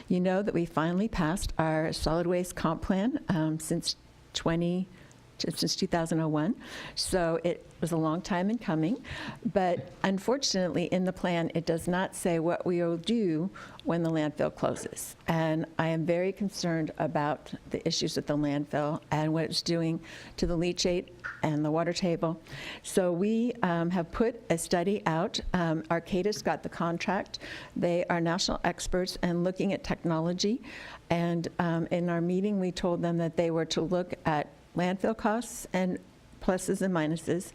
You know that we finally passed our solid waste comp plan since 2001. So it was a long time in coming, but unfortunately in the plan it does not say what we will do when the landfill closes. And I am very concerned about the issues at the landfill and what it's doing to the leachate and the water table. So we have put a study out. Arcadis got the contract. They are national experts and looking at technology. And in our meeting we told them that they were to look at landfill costs and pluses and minuses,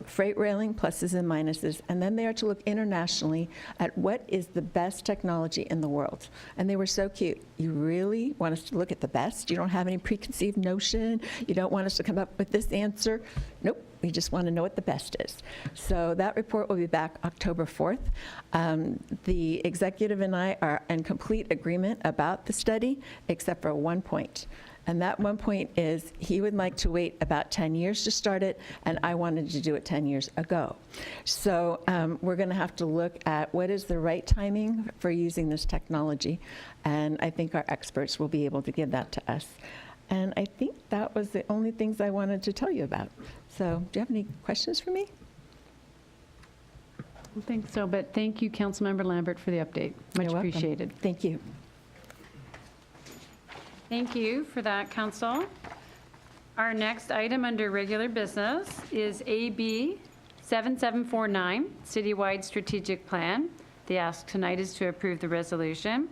freight railing pluses and minuses, and then they are to look internationally at what is the best technology in the world. And they were so cute. You really want us to look at the best? You don't have any preconceived notion? You don't want us to come up with this answer? Nope. We just want to know what the best is. So that report will be back October 4th. The executive and I are in complete agreement about the study, except for one point. And that one point is he would like to wait about 10 years to start it, and I wanted to do it 10 years ago. So we're going to have to look at what is the right timing for using this technology, and I think our experts will be able to give that to us. And I think that was the only things I wanted to tell you about. So do you have any questions for me? I don't think so, but thank you, Councilmember Lambert, for the update. Much appreciated. Thank you. Thank you for that, Council. Our next item under regular business is AB 7749, Citywide Strategic Plan. The ask tonight is to approve the resolution.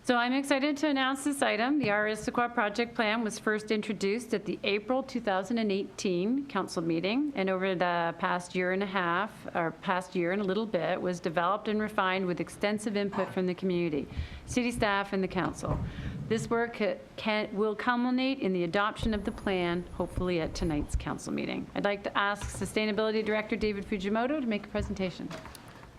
So I'm excited to announce this item. The Issaquah Project Plan was first introduced at the April 2018 council meeting, and over the past year and a half, or past year and a little bit, was developed and refined with extensive input from the community, city staff, and the council. This work will culminate in the adoption of the plan, hopefully at tonight's council meeting. I'd like to ask Sustainability Director David Fujimoto to make a presentation.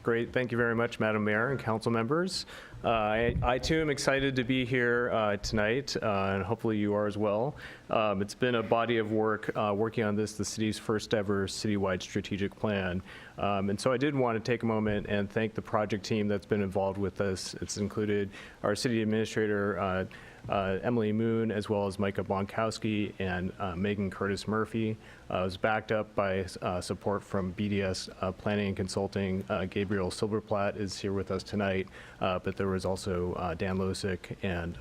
Great. Thank you very much, Madam Mayor and council members. I too am excited to be here tonight, and hopefully you are as well. It's been a body of work working on this, the city's first ever citywide strategic plan. And so I did want to take a moment and thank the project team that's been involved with this. It's included our city administrator, Emily Moon, as well as Micah Bonkowski and Megan Curtis Murphy. It was backed up by support from BDS Planning and Consulting. Gabriel Silverplatt is here with us tonight, but there was also Dan Losick and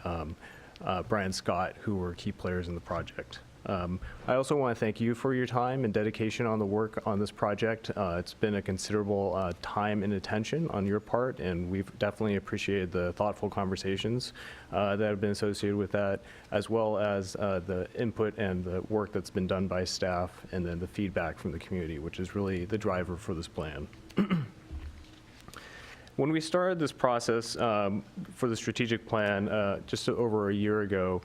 Brian Scott, who were key players in the project. I also want to thank you for your time and dedication on the work on this project. It's been a considerable time and attention on your part, and we've definitely appreciated the thoughtful conversations that have been associated with that, as well as the input and the work that's been done by staff, and then the feedback from the community, which is really the driver for this plan. When we started this process for the strategic plan just over a year ago,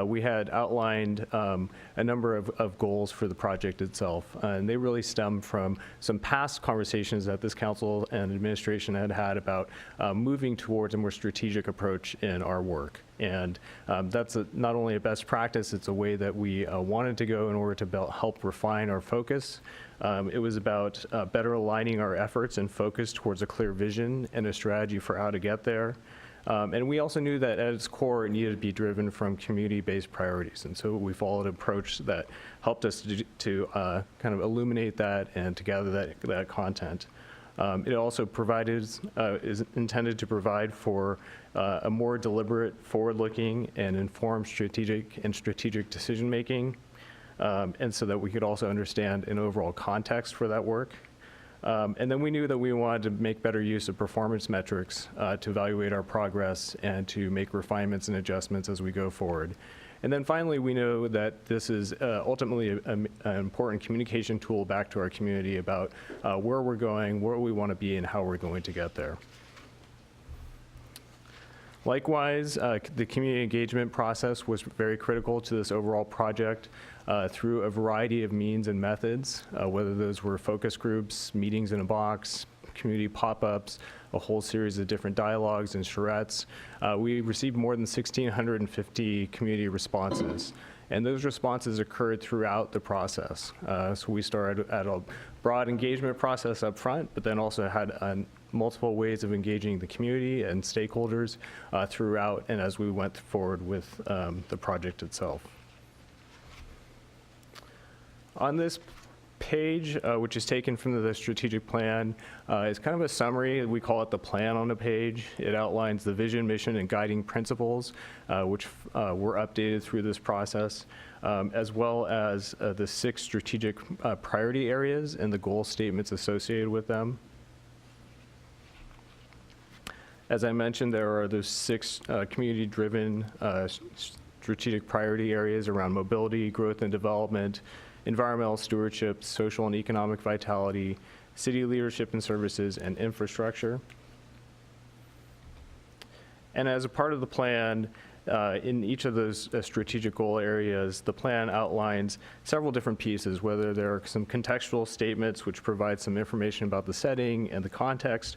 we had outlined a number of goals for the project itself, and they really stem from some past conversations that this council and administration had had about moving towards a more strategic approach in our work. And that's not only a best practice, it's a way that we wanted to go in order to help refine our focus. It was about better aligning our efforts and focus towards a clear vision and a strategy for how to get there. And we also knew that at its core, it needed to be driven from community-based priorities. And so we followed an approach that helped us to kind of illuminate that and to gather that content. It also is intended to provide for a more deliberate, forward-looking, and informed strategic decision-making. And so that we could also understand an overall context for that work. And then we knew that we wanted to make better use of performance metrics to evaluate our progress and to make refinements and adjustments as we go forward. And then finally, we know that this is ultimately an important communication tool back to our community about where we're going, where we want to be, and how we're going to get there. Likewise, the community engagement process was very critical to this overall project through a variety of means and methods, whether those were focus groups, meetings in a box, community pop-ups, a whole series of different dialogues and charrettes. We received more than 1,650 community responses, and those responses occurred throughout the process. So we started at a broad engagement process up front, but then also had multiple ways of engaging the community and stakeholders throughout and as we went forward with the project itself. On this page, which is taken from the strategic plan, is kind of a summary. We call it the plan on a page. It outlines the vision, mission, and guiding principles, which were updated through this process, as well as the 6 strategic priority areas and the goal statements associated with them. As I mentioned, there are those 6 community-driven strategic priority areas around mobility, growth and development, environmental stewardship, social and economic vitality, city leadership and services, and infrastructure. And as a part of the plan, in each of those strategic goal areas, the plan outlines several different pieces, whether there are some contextual statements which provide some information about the setting and the context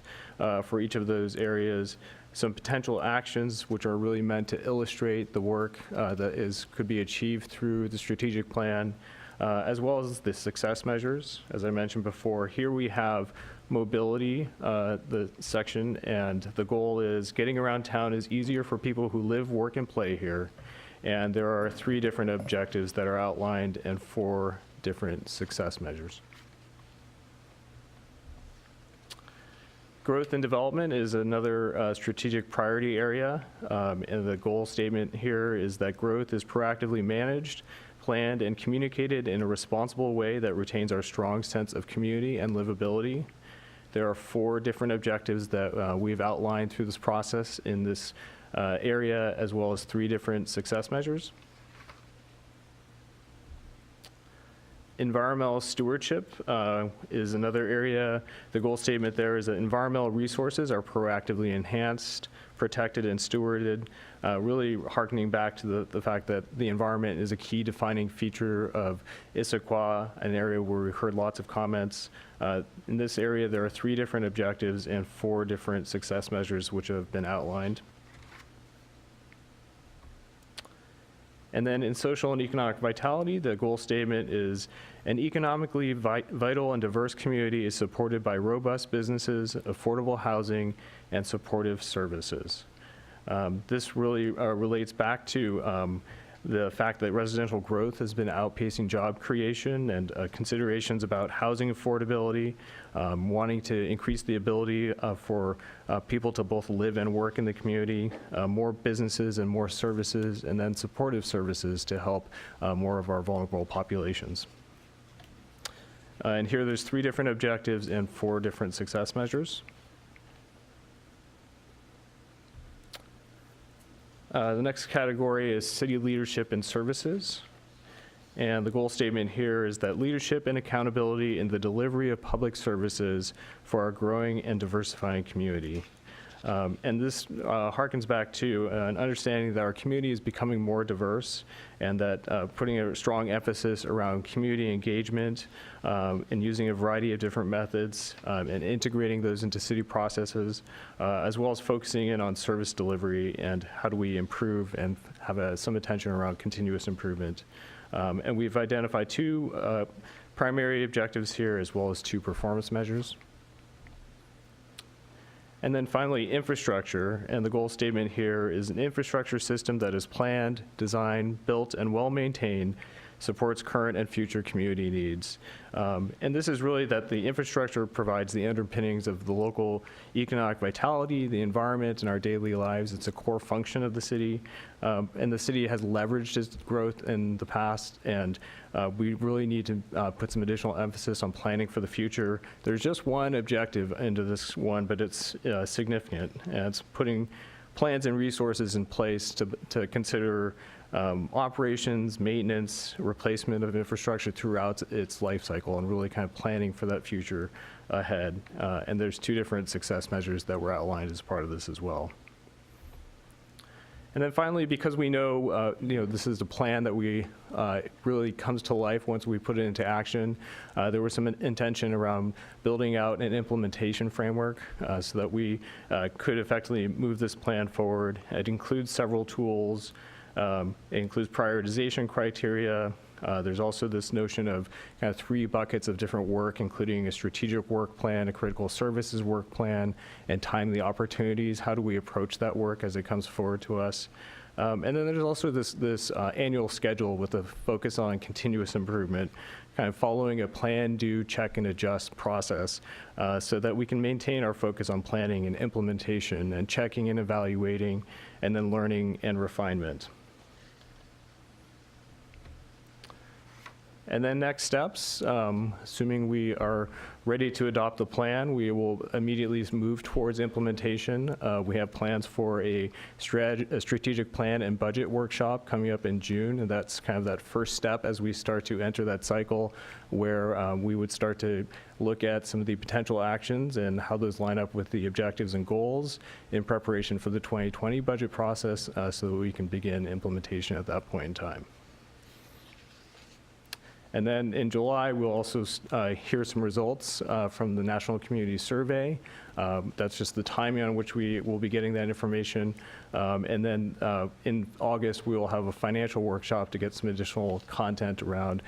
for each of those areas, some potential actions which are really meant to illustrate the work that could be achieved through the strategic plan, as well as the success measures. As I mentioned before, here we have mobility, the section, and the goal is getting around town is easier for people who live, work, and play here. And there are 3 different objectives that are outlined and 4 different success measures. Growth and development is another strategic priority area, and the goal statement here is that growth is proactively managed, planned, and communicated in a responsible way that retains our strong sense of community and livability. There are 4 different objectives that we've outlined through this process in this area, as well as 3 different success measures. Environmental stewardship is another area. The goal statement there is that environmental resources are proactively enhanced, protected, and stewarded, really hearkening back to the fact that the environment is a key defining feature of Issaquah, an area where we heard lots of comments. In this area, there are 3 different objectives and 4 different success measures which have been outlined. And then in social and economic vitality, the goal statement is an economically vital and diverse community is supported by robust businesses, affordable housing, and supportive services. This really relates back to the fact that residential growth has been outpacing job creation, and considerations about housing affordability, wanting to increase the ability for people to both live and work in the community, more businesses and more services, and then supportive services to help more of our vulnerable populations. And here there's 3 different objectives and 4 different success measures. The next category is city leadership and services. And the goal statement here is that leadership and accountability in the delivery of public services for our growing and diversifying community. And this harkens back to an understanding that our community is becoming more diverse, and that putting a strong emphasis around community engagement and using a variety of different methods and integrating those into city processes, as well as focusing in on service delivery and how do we improve and have some attention around continuous improvement. And we've identified 2 primary objectives here, as well as 2 performance measures. And then finally, infrastructure, and the goal statement here is an infrastructure system that is planned, designed, built, and well-maintained, supports current and future community needs. And this is really that the infrastructure provides the underpinnings of the local economic vitality, the environment, and our daily lives. It's a core function of the city. And the city has leveraged its growth in the past, and we really need to put some additional emphasis on planning for the future. There's just one objective into this one, but it's significant, and it's putting plans and resources in place to consider operations, maintenance, replacement of infrastructure throughout its life cycle, and really kind of planning for that future ahead. And there's 2 different success measures that were outlined as part of this as well. And then finally, because we know, this is a plan that we really comes to life once we put it into action, there was some intention around building out an implementation framework so that we could effectively move this plan forward. It includes several tools. It includes prioritization criteria. There's also this notion of kind of 3 buckets of different work, including a strategic work plan, a critical services work plan, and timely opportunities. How do we approach that work as it comes forward to us? And then there's also this annual schedule with a focus on continuous improvement, kind of following a plan, do, check, and adjust process so that we can maintain our focus on planning and implementation and checking and evaluating, and then learning and refinement. And then next steps, assuming we are ready to adopt the plan, we will immediately move towards implementation. We have plans for a strategic plan and budget workshop coming up in June, and that's kind of that first step as we start to enter that cycle where we would start to look at some of the potential actions and how those line up with the objectives and goals in preparation for the 2020 budget process so that we can begin implementation at that point in time. And then in July, we'll also hear some results from the National Community Survey. That's just the timing on which we will be getting that information. And then in August, we will have a financial workshop to get some additional content around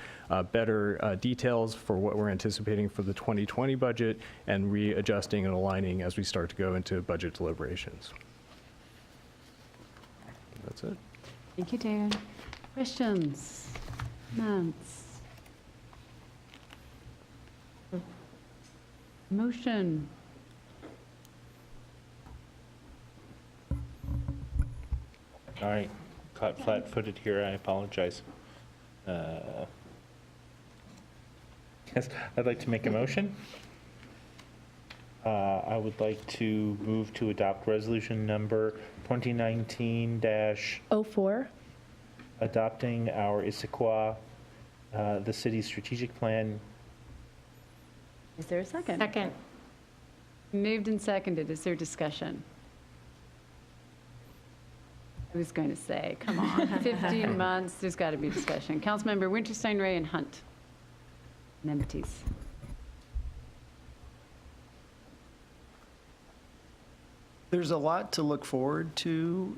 better details for what we're anticipating for the 2020 budget and readjusting and aligning as we start to go into budget deliberations. That's it. Thank you, Darren. Questions? Comments? Motion. All right, caught flat-footed here, I apologize. Yes, I'd like to make a motion. I would like to move to adopt resolution number 2019-04, adopting our Issaquah, the city's strategic plan. Is there a second? Second. Moved and seconded. Is there discussion? I was going to say, come on, 15 months, there's got to be discussion. Councilmember Winterstein, Ray, and Hunt. Amenities. There's a lot to look forward to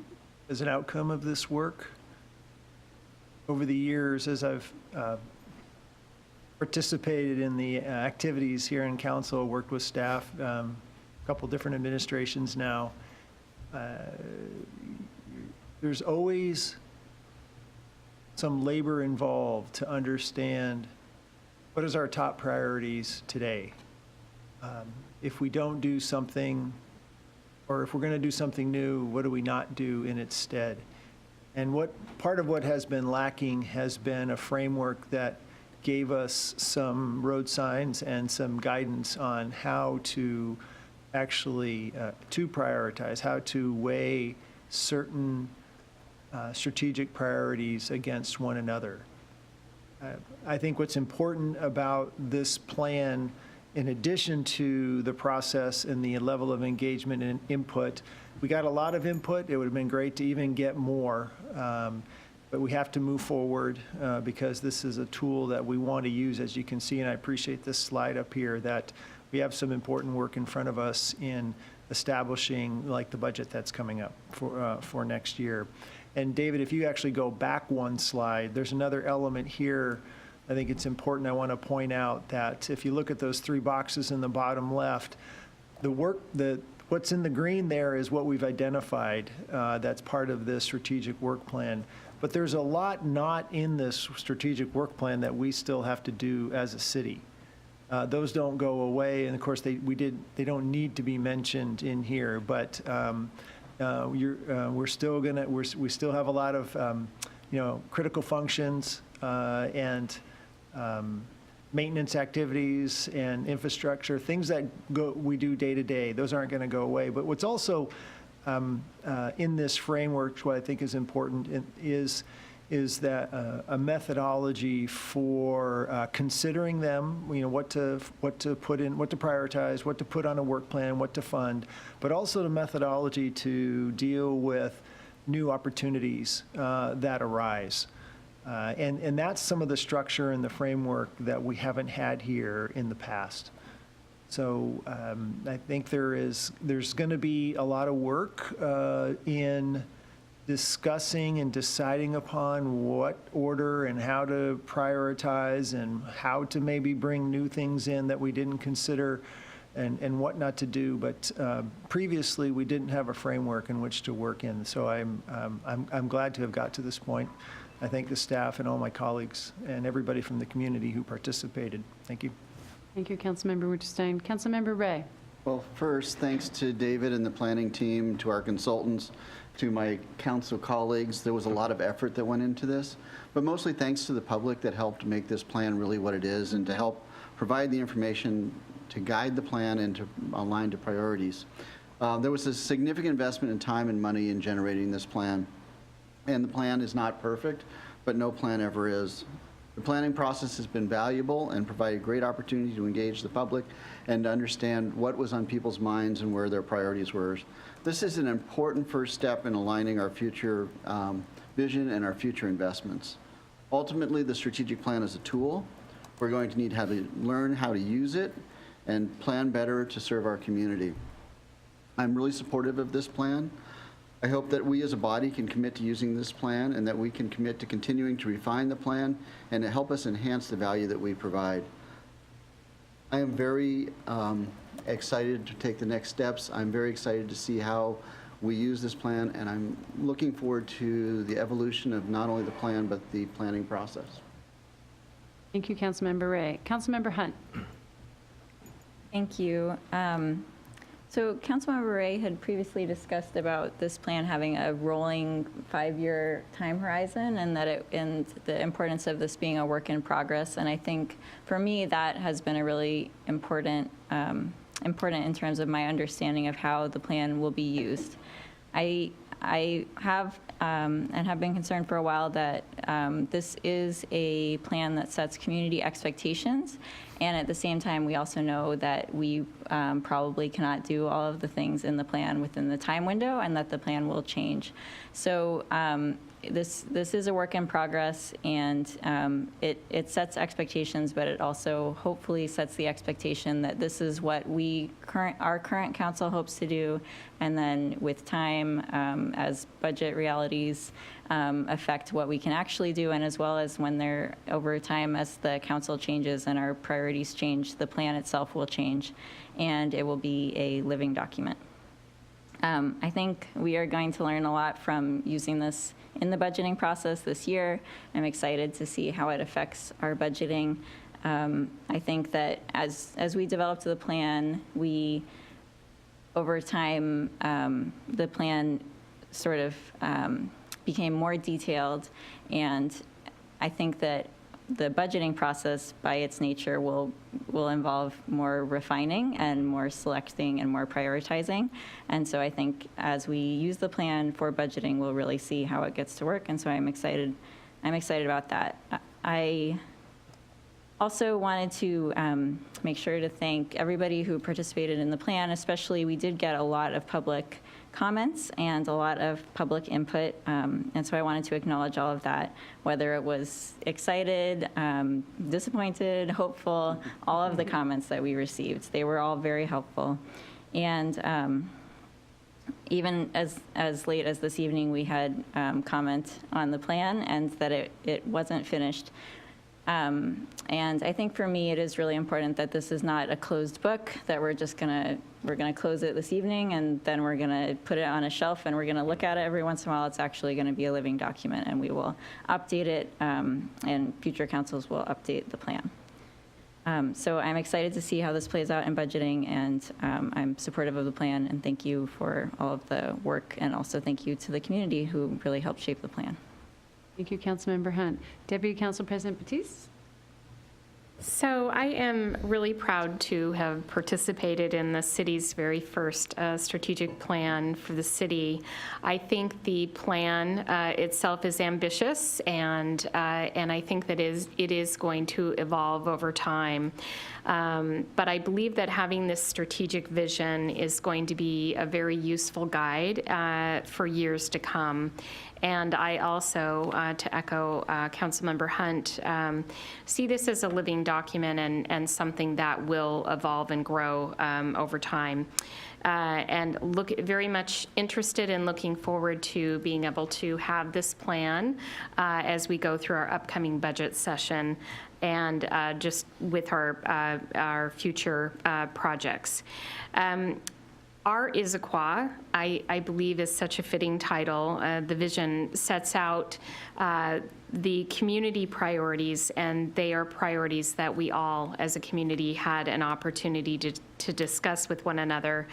as an outcome of this work. Over the years, as I've participated in the activities here in council, worked with staff, a couple different administrations now. There's always some labor involved to understand what is our top priorities today. If we don't do something, or if we're going to do something new, what do we not do in its stead? And part of what has been lacking has been a framework that gave us some road signs and some guidance on how to actually to prioritize, how to weigh certain strategic priorities against one another. I think what's important about this plan, in addition to the process and the level of engagement and input, we got a lot of input. It would have been great to even get more, but we have to move forward because this is a tool that we want to use, as you can see, and I appreciate this slide up here, that we have some important work in front of us in establishing like the budget that's coming up for next year. And David, if you actually go back one slide, there's another element here. I think it's important. I want to point out that if you look at those three boxes in the bottom left, what's in the green there is what we've identified that's part of this strategic work plan. But there's a lot not in this strategic work plan that we still have to do as a city. Those don't go away, and of course they don't need to be mentioned in here. But we still have a lot of critical functions and maintenance activities and infrastructure, things that we do day to day. Those aren't going to go away. But what's also in this framework, what I think is important, is that a methodology for considering them, what to put in, what to prioritize, what to put on a work plan, what to fund, but also the methodology to deal with new opportunities that arise. And that's some of the structure and the framework that we haven't had here in the past. So I think there's going to be a lot of work in discussing and deciding upon what order and how to prioritize and how to maybe bring new things in that we didn't consider and what not to do. But previously, we didn't have a framework in which to work in. So I'm glad to have got to this point. I thank the staff and all my colleagues and everybody from the community who participated. Thank you. Thank you, Councilmember Winterstein. Councilmember Ray. Well, first, thanks to David and the planning team, to our consultants, to my council colleagues. There was a lot of effort that went into this, but mostly thanks to the public that helped make this plan really what it is and to help provide the information to guide the plan and to align to priorities. There was a significant investment in time and money in generating this plan, and the plan is not perfect, but no plan ever is. The planning process has been valuable and provided great opportunity to engage the public and to understand what was on people's minds and where their priorities were. This is an important first step in aligning our future vision and our future investments. Ultimately, the strategic plan is a tool. We're going to need to learn how to use it and plan better to serve our community. I'm really supportive of this plan. I hope that we as a body can commit to using this plan and that we can commit to continuing to refine the plan and to help us enhance the value that we provide. I am very excited to take the next steps. I'm very excited to see how we use this plan, and I'm looking forward to the evolution of not only the plan, but the planning process. Thank you, Councilmember Ray. Councilmember Hunt. Thank you. So Councilmember Ray had previously discussed about this plan having a rolling 5-year time horizon and and the importance of this being a work in progress. And I think for me that has been a really important in terms of my understanding of how the plan will be used. I have and have been concerned for a while that this is a plan that sets community expectations, and at the same time we also know that we probably cannot do all of the things in the plan within the time window and that the plan will change. So this is a work in progress, and it sets expectations, but it also hopefully sets the expectation that this is what our current council hopes to do, and then with time, as budget realities affect what we can actually do, and as well as when they're over time, as the council changes and our priorities change, the plan itself will change, and it will be a living document. I think we are going to learn a lot from using this in the budgeting process this year. I'm excited to see how it affects our budgeting. I think that as we developed the plan, over time, the plan sort of became more detailed, and I think that the budgeting process by its nature will involve more refining and more selecting and more prioritizing. And so I think as we use the plan for budgeting, we'll really see how it gets to work. And so I'm excited about that. I also wanted to make sure to thank everybody who participated in the plan, especially we did get a lot of public comments and a lot of public input. And so I wanted to acknowledge all of that, whether it was excited, disappointed, hopeful, all of the comments that we received. They were all very helpful. And even as late as this evening, we had comment on the plan and that it wasn't finished. And I think for me, it is really important that this is not a closed book, that we're gonna close it this evening and then we're gonna put it on a shelf and we're gonna look at it every once in a while. It's actually gonna be a living document, and we will update it, and future councils will update the plan. So I'm excited to see how this plays out in budgeting, and I'm supportive of the plan, and thank you for all of the work, and also thank you to the community who really helped shape the plan. Thank you, Councilmember Hunt. Deputy Council President Batiste? So I am really proud to have participated in the city's very first strategic plan for the city. I think the plan itself is ambitious, and I think that it is going to evolve over time. But I believe that having this strategic vision is going to be a very useful guide for years to come. And I also, to echo Councilmember Hunt, see this as a living document and something that will evolve and grow over time. And look very much interested in looking forward to being able to have this plan as we go through our upcoming budget session and just with our future projects. Our Issaquah, I believe, is such a fitting title. The vision sets out the community priorities, and they are priorities that we all, as a community, had an opportunity to discuss with one another.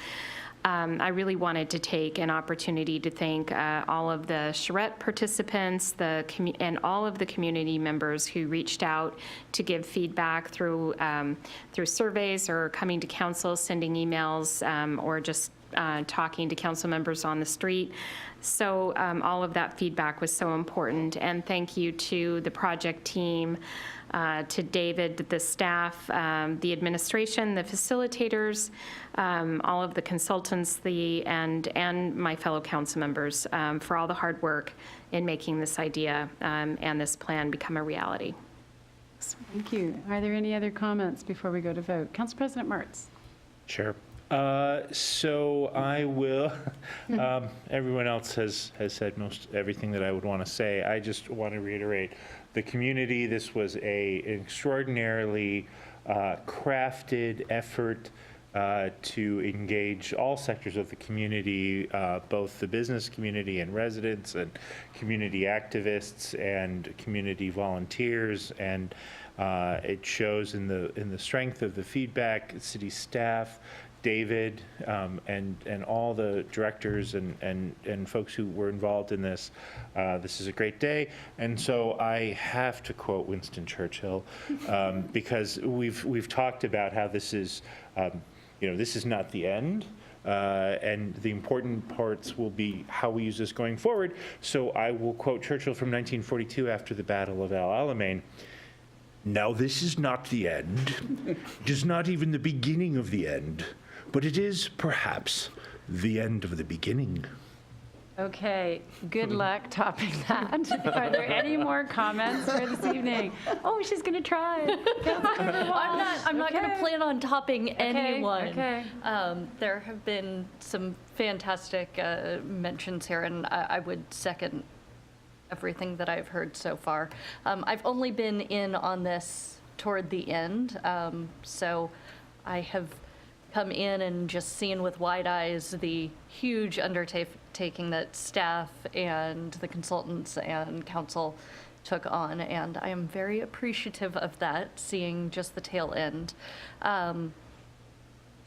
I really wanted to take an opportunity to thank all of the charrette participants and all of the community members who reached out to give feedback through surveys or coming to council, sending emails, or just talking to council members on the street. So all of that feedback was so important. And thank you to the project team, to David, the staff, the administration, the facilitators, all of the consultants, and my fellow council members for all the hard work in making this idea and this plan become a reality. Thank you. Are there any other comments before we go to vote? Council President Martz. Sure. So I will, everyone else has said most everything that I would want to say. I just want to reiterate the community. This was an extraordinarily crafted effort to engage all sectors of the community, both the business community and residents and community activists and community volunteers, and it shows in the strength of the feedback, city staff, David, and all the directors and folks who were involved in this. This is a great day, and so I have to quote Winston Churchill because we've talked about how this is, this is not the end. And the important parts will be how we use this going forward. So I will quote Churchill from 1942 after the Battle of El Alamein. Now this is not the end. It is not even the beginning of the end, but it is perhaps the end of the beginning. Okay, good luck topping that. Are there any more comments for this evening? Oh, she's going to try. I'm not going to plan on topping anyone. Okay. There have been some fantastic mentions here, and I would second everything that I've heard so far. I've only been in on this toward the end, so I have come in and just seen with wide eyes the huge undertaking that staff and the consultants and council took on, and I am very appreciative of that, seeing just the tail end.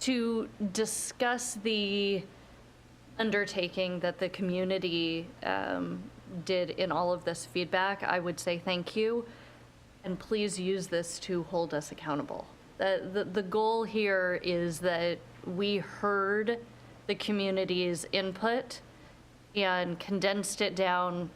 To discuss the undertaking that the community did in all of this feedback, I would say thank you, and please use this to hold us accountable. The goal here is that we heard the community's input and condensed it down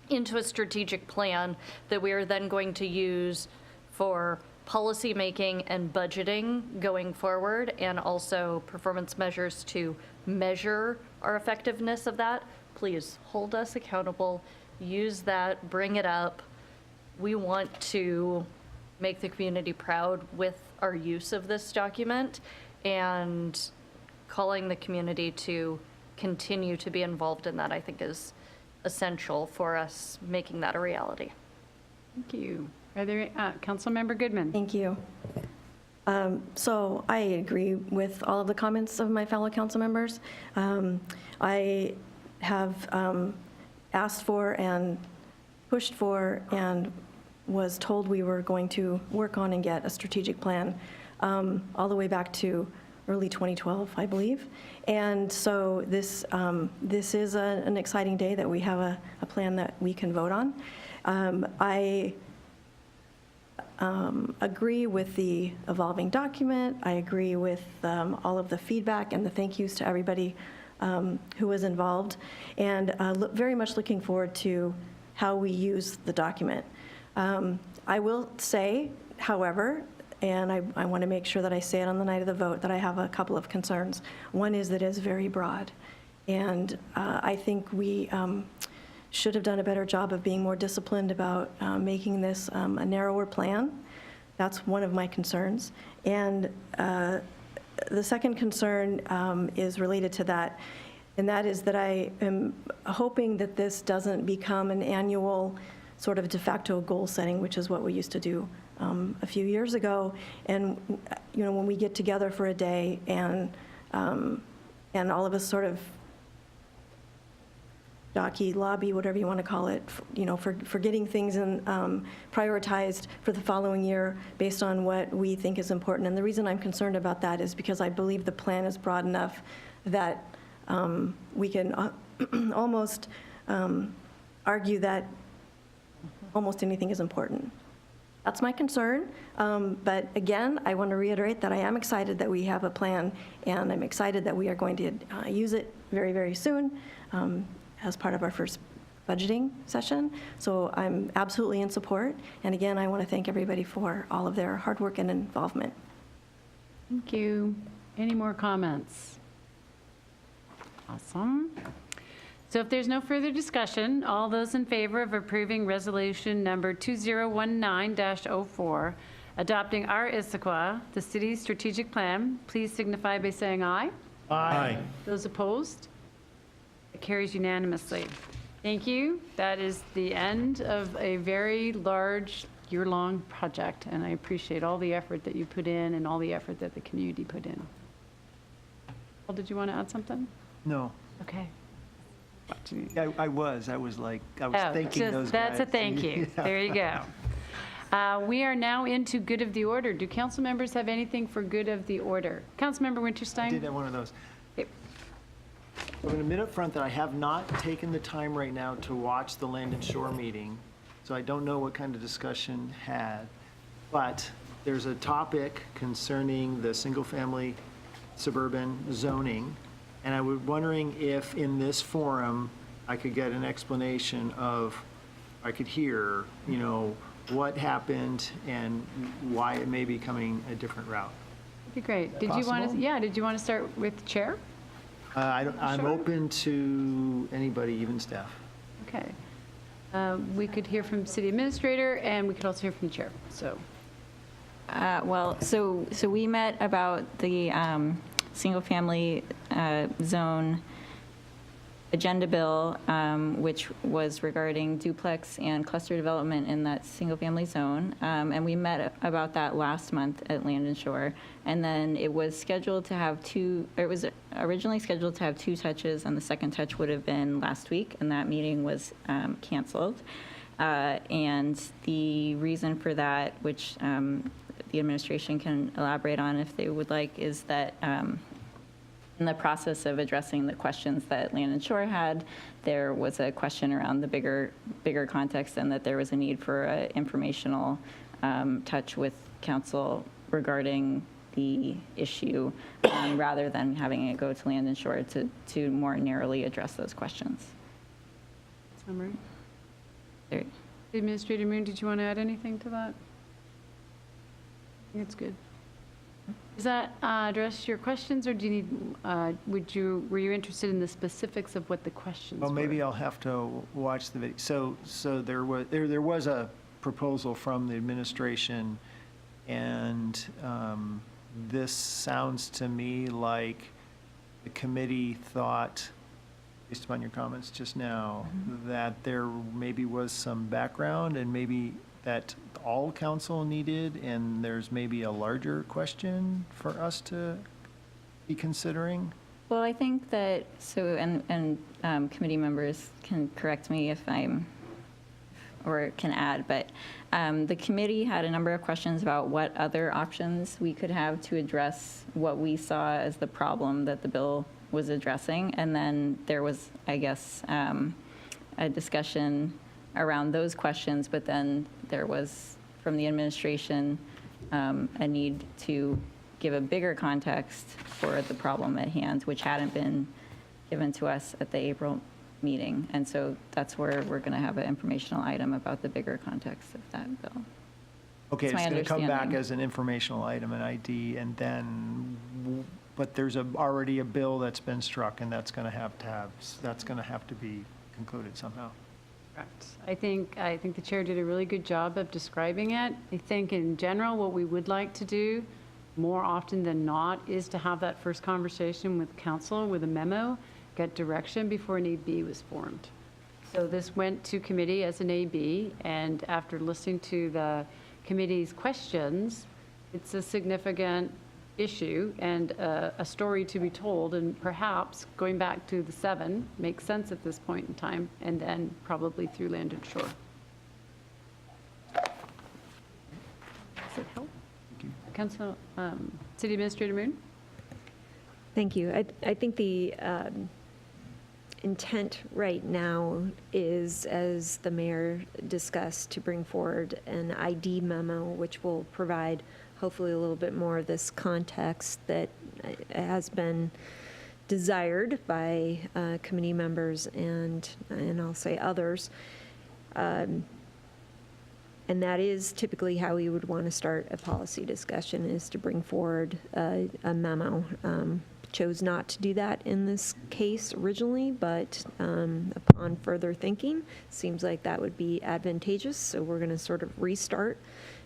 into a strategic plan that we are then going to use for policy making and budgeting going forward, and also performance measures to measure our effectiveness of that. Please hold us accountable, use that, bring it up. We want to make the community proud with our use of this document, and calling the community to continue to be involved in that, I think, is essential for us making that a reality. Thank you. Are there, Councilmember Goodman? Thank you. So I agree with all of the comments of my fellow council members. I have asked for and pushed for and was told we were going to work on and get a strategic plan all the way back to early 2012, I believe. And so this is an exciting day that we have a plan that we can vote on. I agree with the evolving document. I agree with all of the feedback and the thank yous to everybody who was involved, and very much looking forward to how we use the document. I will say, however, and I want to make sure that I say it on the night of the vote, that I have a couple of concerns. One is that it is very broad, and I think we should have done a better job of being more disciplined about making this a narrower plan. That's one of my concerns. And the second concern is related to that, and that is that I am hoping that this doesn't become an annual sort of de facto goal setting, which is what we used to do a few years ago. And when we get together for a day and all of us sort of jockey, lobby, whatever you want to call it, for getting things prioritized for the following year based on what we think is important. And the reason I'm concerned about that is because I believe the plan is broad enough that we can almost argue that almost anything is important. That's my concern. But again, I want to reiterate that I am excited that we have a plan, and I'm excited that we are going to use it very, very soon as part of our first budgeting session. So I'm absolutely in support. And again, I want to thank everybody for all of their hard work and involvement. Thank you. Any more comments? Awesome. So if there's no further discussion, all those in favor of approving resolution number 2019-04, adopting our Issaquah, the city's strategic plan, please signify by saying aye. Aye. Those opposed? It carries unanimously. Thank you. That is the end of a very large year-long project, and I appreciate all the effort that you put in and all the effort that the community put in. Well, did you want to add something? No. Okay. I was thanking those guys. That's a thank you. Yeah. There you go. We are now into good of the order. Do council members have anything for good of the order? Councilmember Winterstein? I did have one of those. Okay. I'm going to admit up front that I have not taken the time right now to watch the Land and Shore meeting, so I don't know what kind of discussion had. But there's a topic concerning the single-family suburban zoning, and I was wondering if in this forum I could get an explanation of, I could hear, what happened and why it may be coming a different route. That'd be great. Did you want to start with the chair? I'm open to anybody, even staff. Okay. We could hear from city administrator, and we could also hear from the chair. So we met about the single-family zone agenda bill, which was regarding duplex and cluster development in that single-family zone. And we met about that last month at Land and Shore. And then it was scheduled to have it was originally scheduled to have 2 touches, and the second touch would have been last week, and that meeting was canceled. And the reason for that, which the administration can elaborate on if they would like, is that in the process of addressing the questions that Land and Shore had, there was a question around the bigger context, and that there was a need for an informational touch with council regarding the issue, rather than having it go to Land and Shore to more narrowly address those questions. Summary. There. Administrator Moon, did you want to add anything to that? I think it's good. Does that address your questions, or do you need, were you interested in the specifics of what the questions Well, were? maybe I'll have to watch the video. So there was a proposal from the administration, and this sounds to me like the committee thought, based upon your comments just now, that there maybe was some background, and maybe that all council needed, and there's maybe a larger question for us to be considering? Well, I think that, so, and committee members can correct me if I'm, or can add, but the committee had a number of questions about what other options we could have to address what we saw as the problem that the bill was addressing. And then there was, I guess, a discussion around those questions, but then there was, from the administration, a need to give a bigger context for the problem at hand, which hadn't been given to us at the April meeting. And so that's where we're going to have an informational item about the bigger context of that bill. Okay, That's it's my going to come back understanding. as an informational item, an ID, and then, but there's already a bill that's been struck, and that's going to have to be concluded somehow. Correct. I think the chair did a really good job of describing it. I think in general, what we would like to do more often than not is to have that first conversation with council with a memo, get direction before an AB was formed. So this went to committee as an AB, and after listening to the committee's questions, it's a significant issue and a story to be told, and perhaps going back to the 7 makes sense at this point in time, and then probably through Land and Shore. Does it help? Council, City Administrator Moon? Thank you. I think the intent right now is, as the mayor discussed, to bring forward an ID memo, which will provide hopefully a little bit more of this context that has been desired by committee members and I'll say others. And that is typically how we would want to start a policy discussion, is to bring forward a memo. Chose not to do that in this case originally, but upon further thinking, seems like that would be advantageous. So we're going to sort of restart,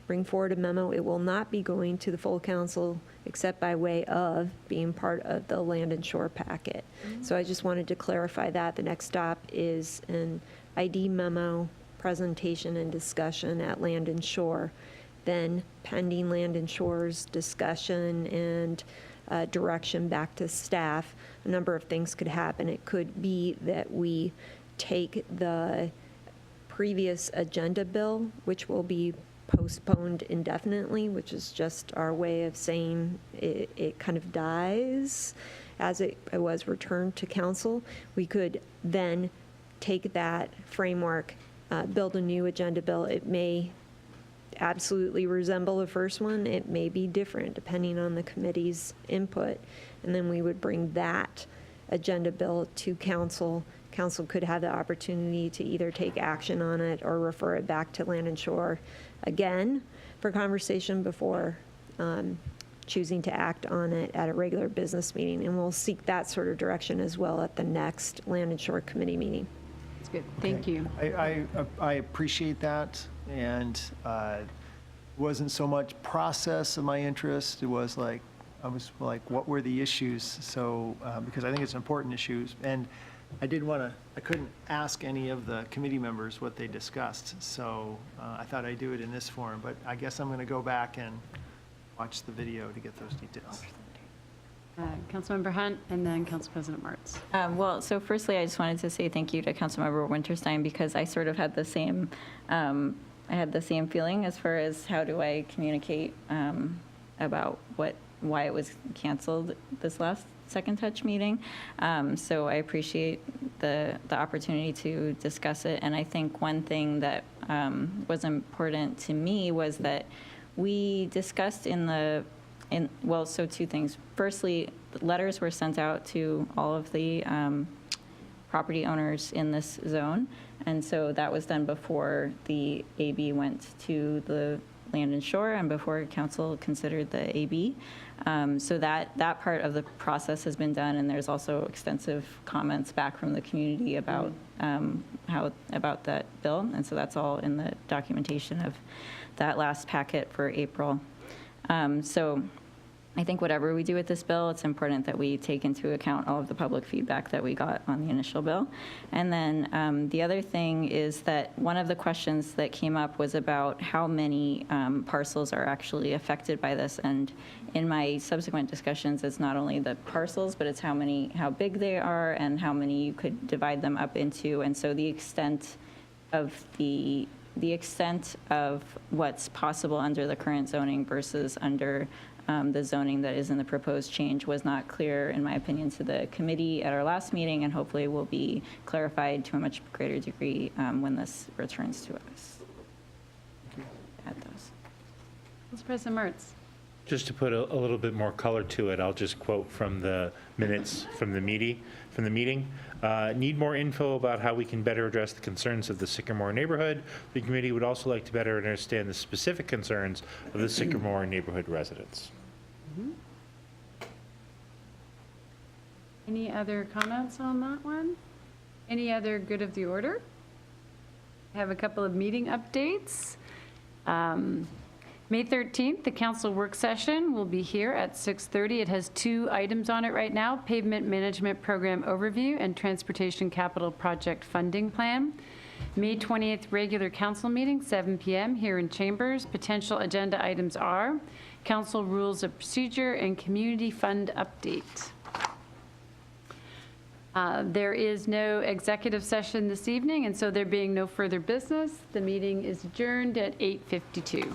bring forward a memo. It will not be going to the full council except by way of being part of the Land and Shore packet. So I just wanted to clarify that. The next stop is an ID memo presentation and discussion at Land and Shore. Then pending Land and Shore's discussion and direction back to staff, a number of things could happen. It could be that we take the previous agenda bill, which will be postponed indefinitely, which is just our way of saying it kind of dies as it was returned to council. We could then take that framework, build a new agenda bill. It may absolutely resemble the first one. It may be different depending on the committee's input. And then we would bring that agenda bill to council. Council could have the opportunity to either take action on it or refer it back to Land and Shore again for conversation before choosing to act on it at a regular business meeting. And we'll seek that sort of direction as well at the next Land and Shore committee meeting. That's good. Thank you. I appreciate that, and wasn't so much process of my interest. It was like, I was like, what were the issues? So, because I think it's important issues. And I couldn't ask any of the committee members what they discussed, so I thought I'd do it in this form, but I guess I'm going to go back and watch the video to get those details. Councilmember Hunt, and then Council President Martz. Well, so firstly, I just wanted to say thank you to Councilmember Winterstein, because I sort of had the same, feeling as far as how do I communicate about why it was canceled this last Second Touch meeting. So I appreciate the opportunity to discuss it. And I think one thing that was important to me was that we discussed so two things. Firstly, letters were sent out to all of the property owners in this zone. And so that was done before the AB went to the Land and Shore and before council considered the AB. So that part of the process has been done, and there's also extensive comments back from the community about about that bill. And so that's all in the documentation of that last packet for April. So I think whatever we do with this bill, it's important that we take into account all of the public feedback that we got on the initial bill. And then the other thing is that one of the questions that came up was about how many parcels are actually affected by this. And in my subsequent discussions, it's not only the parcels, but it's how big they are and how many you could divide them up into. And so the extent of what's possible under the current zoning versus under the zoning that is in the proposed change was not clear, in my opinion, to the committee at our last meeting, and hopefully will be clarified to a much greater degree when this returns to us. Add those. Council President Martz. Just to put a little bit more color to it, I'll just quote from the minutes from the meeting. Need more info about how we can better address the concerns of the Sycamore neighborhood. The committee would also like to better understand the specific concerns of the Sycamore neighborhood residents. Any other comments on that one? Any other good of the order? I have a couple of meeting updates. May 13th, the council work session will be here at 6:30. It has 2 items on it right now: Pavement Management Program Overview and Transportation Capital Project Funding Plan. May 20th, regular council meeting, 7 p.m. here in Chambers. Potential agenda items are council rules of procedure and community fund update. There is no executive session this evening, and so there being no further business, the meeting is adjourned at 8:52.